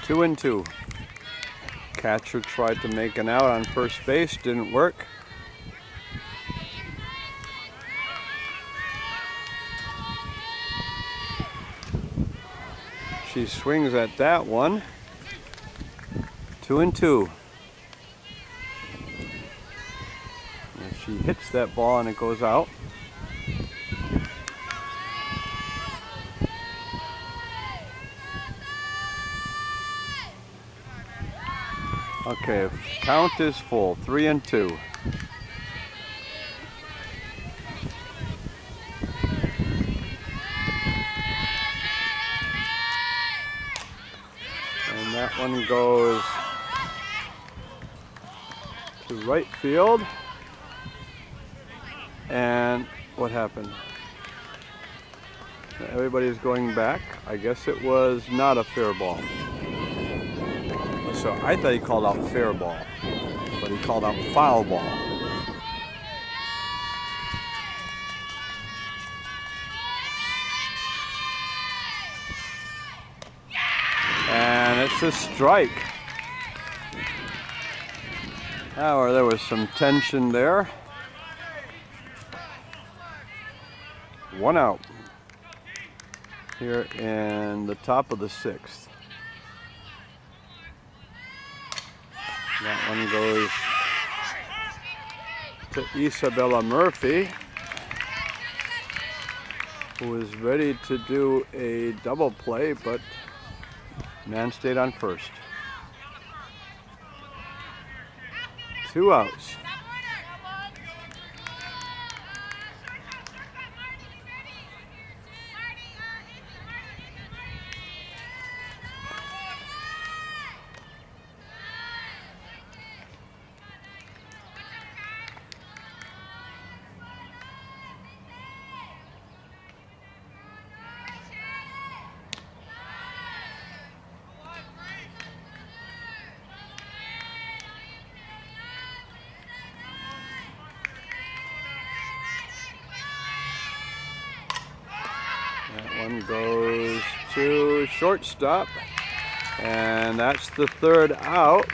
2-2. Catcher tried to make an out on first base, didn't work. She swings at that one. 2-2. And she hits that ball and it goes out. Okay, count is full, 3-2. And that one goes to right field. And what happened? Everybody's going back. I guess it was not a fair ball. So I thought he called out fair ball, but he called out foul ball. And it's a strike. However, there was some tension there. 1 out here in the top of the 6th. That one goes to Isabella Murphy, who is ready to do a double play, but man stayed on first. 2 outs. That one goes to shortstop, and that's the 3rd out.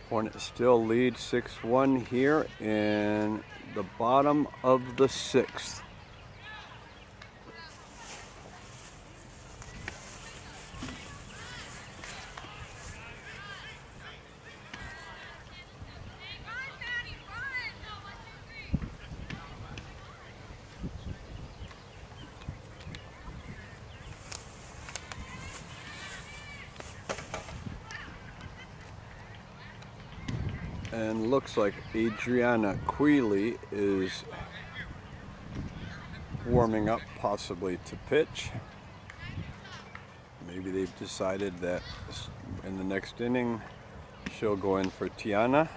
Hornets still lead 6-1 here in the bottom of the 6th. And looks like Adriana Queeley is warming up, possibly to pitch. Maybe they've decided that in the next inning she'll go in for Tiana.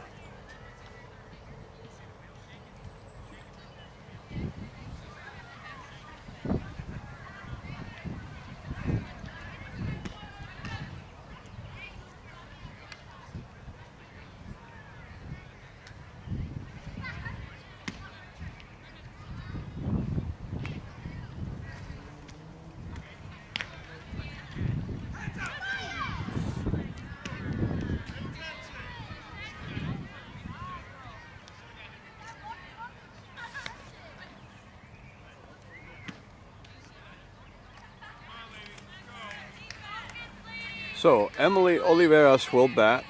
So Emily Oliveras will bat.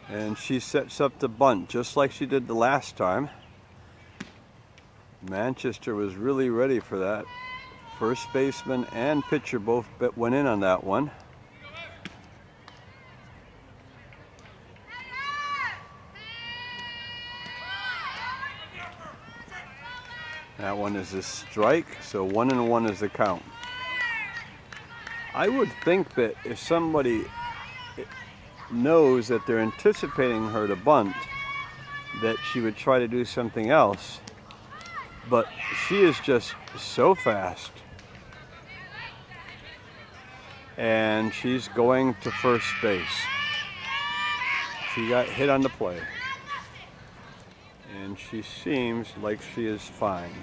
And she sets up the bunt just like she did the last time. Manchester was really ready for that. First baseman and pitcher both went in on that one. That one is a strike, so 1-1 is the count. I would think that if somebody knows that they're anticipating her to bunt, that she would try to do something else. But she is just so fast. And she's going to first base. She got hit on the play. And she seems like she is fine.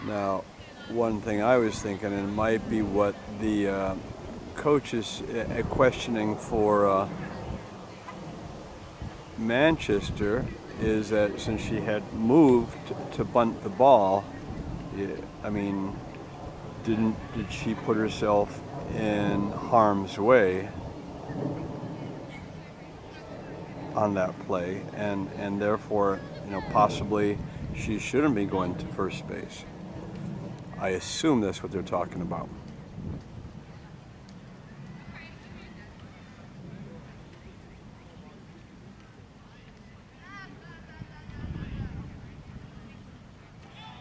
Now, one thing I was thinking, and it might be what the coach is questioning for Manchester, is that since she had moved to bunt the ball, I mean, did she put herself in harm's way on that play, and therefore, possibly she shouldn't be going to first base. I assume that's what they're talking about.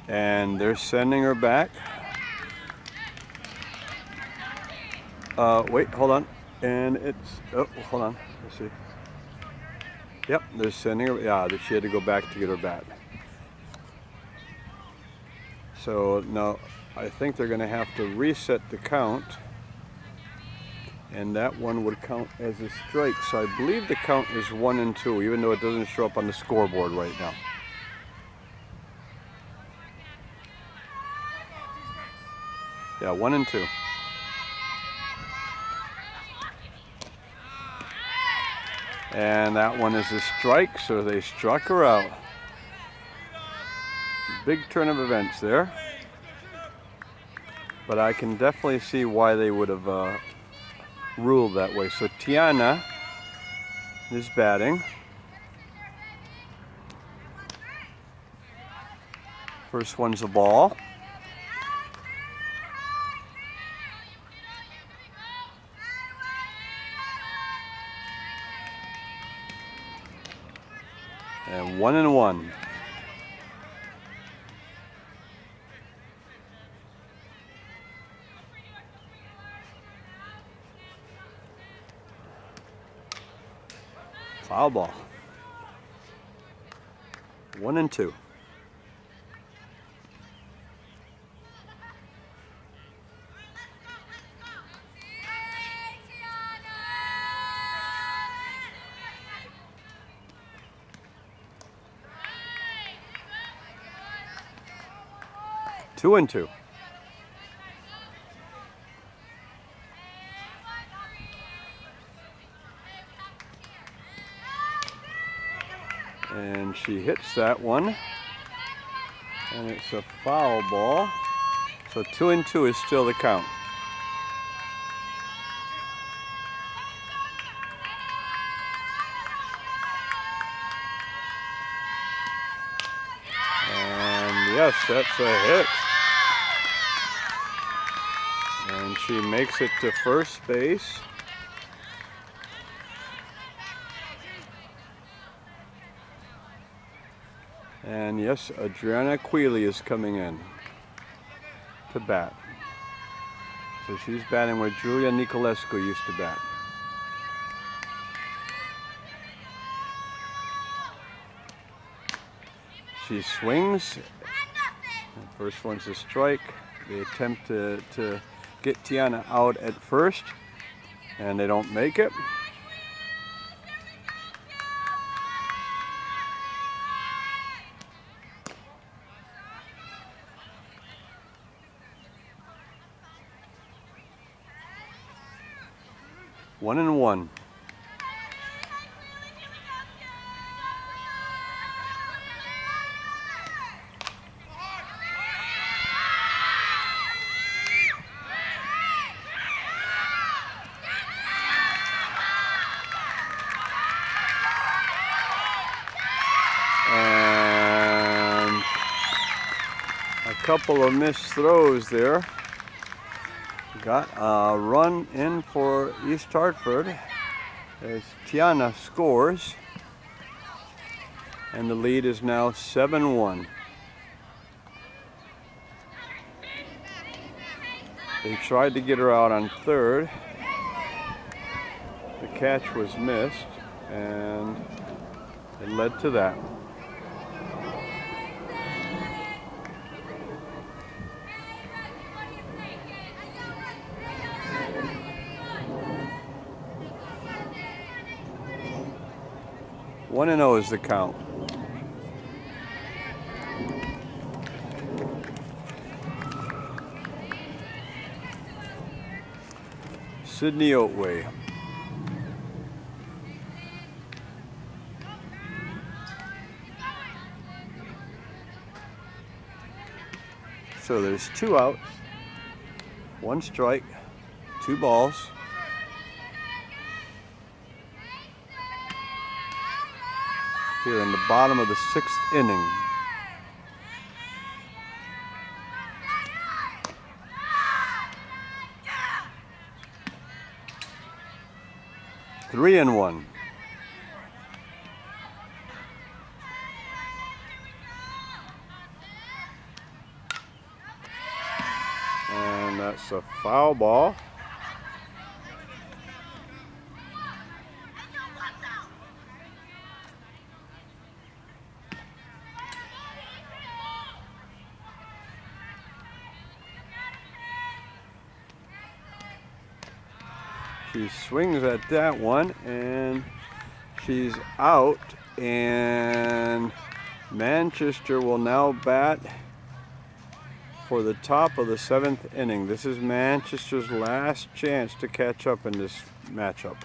And they're sending her back. Wait, hold on. And it's, oh, hold on. Let's see. Yep, they're sending her, yeah, that she had to go back to get her bat. So now I think they're going to have to reset the count. And that one would count as a strike. So I believe the count is 1-2, even though it doesn't show up on the scoreboard right now. Yeah, 1-2. And that one is a strike, so they struck her out. Big turn of events there. But I can definitely see why they would have ruled that way. So Tiana is batting. First one's a ball. And 1-1. Foul ball. 1-2. Two and two. And she hits that one. And it's a foul ball. So 2-2 is still the count. And yes, that's a hit. And she makes it to first base. And yes, Adriana Quealy is coming in to bat. So she's batting where Julia Nicolescu used to bat. She swings. The first one's a strike. They attempt to get Tiana out at first, and they don't make it. One and one. And a couple of missed throws there. Got a run in for East Hartford as Tiana scores. And the lead is now 7-1. They tried to get her out on third. The catch was missed, and it led to that. One and 0 is the count. Sydney Oatway. So there's 2 outs, 1 strike, 2 balls. Here in the bottom of the 6th inning. Three and 1. And that's a foul ball. She swings at that one, and she's out, and Manchester will now bat for the top of the 7th inning. This is Manchester's last chance to catch up in this matchup.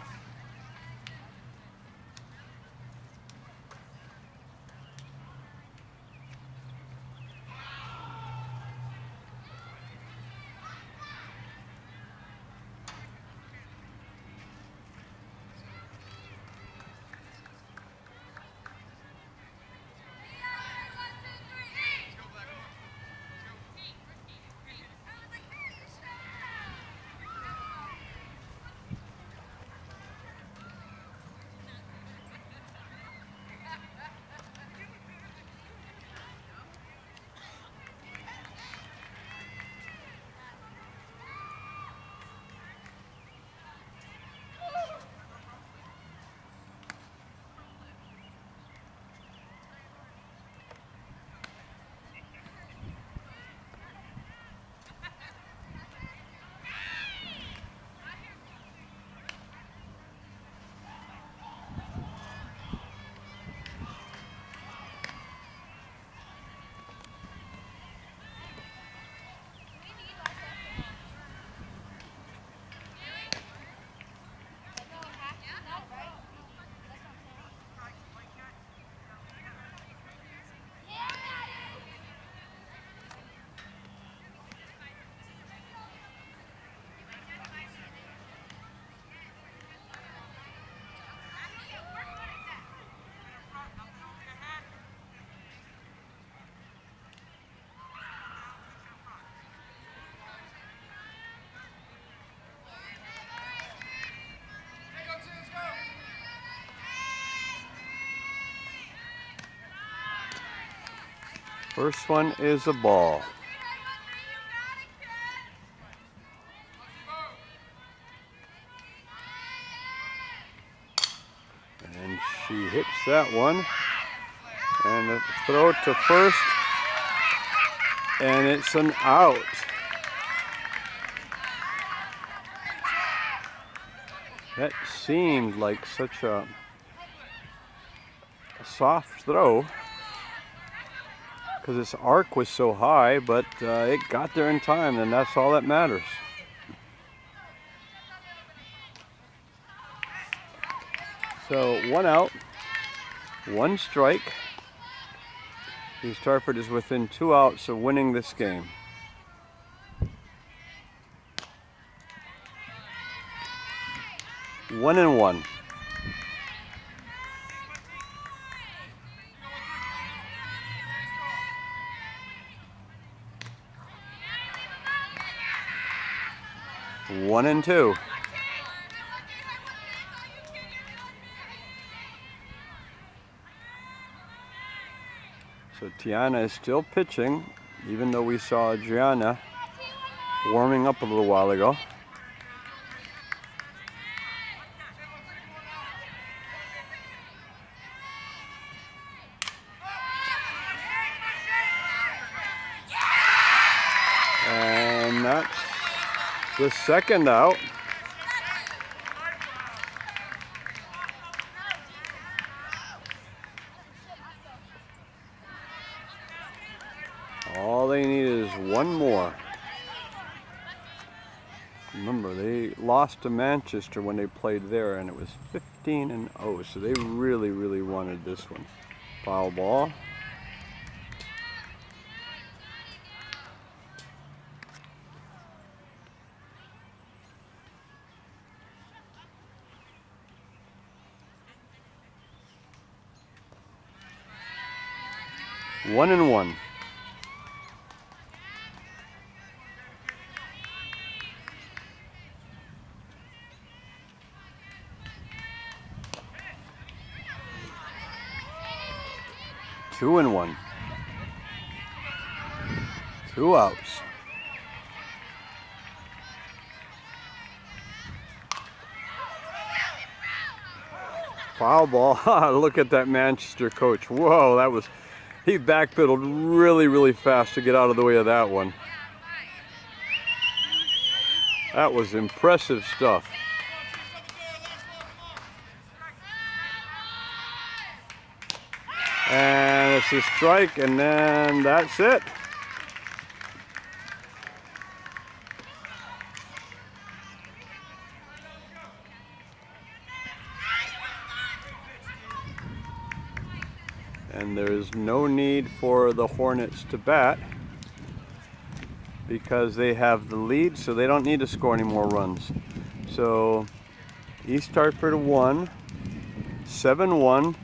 First one is a ball. And she hits that one. And a throw to first. And it's an out. That seemed like such a soft throw, because its arc was so high, but it got there in time, and that's all that matters. So 1 out, 1 strike. East Hartford is within 2 outs of winning this game. One and 1. One and 2. So Tiana is still pitching, even though we saw Adriana warming up a little while ago. And that's the second out. All they need is one more. Remember, they lost to Manchester when they played there, and it was 15-0, so they really, really wanted this one. Foul ball. One and one. Two and one. Two outs. Foul ball. Look at that Manchester coach. Whoa, that was, he backpedaled really, really fast to get out of the way of that one. That was impressive stuff. And it's a strike, and then that's it. And there is no need for the Hornets to bat because they have the lead, so they don't need to score any more runs. So East Hartford won 7-1.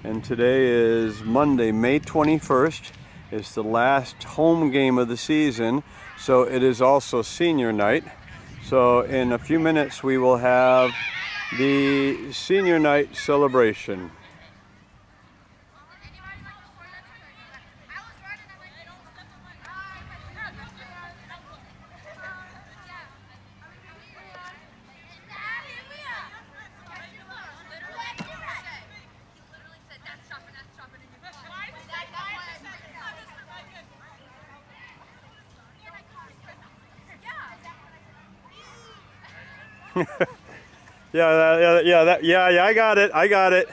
And today is Monday, May 21st. It's the last home game of the season, so it is also senior night. So in a few minutes we will have the senior night celebration. Yeah, I got it.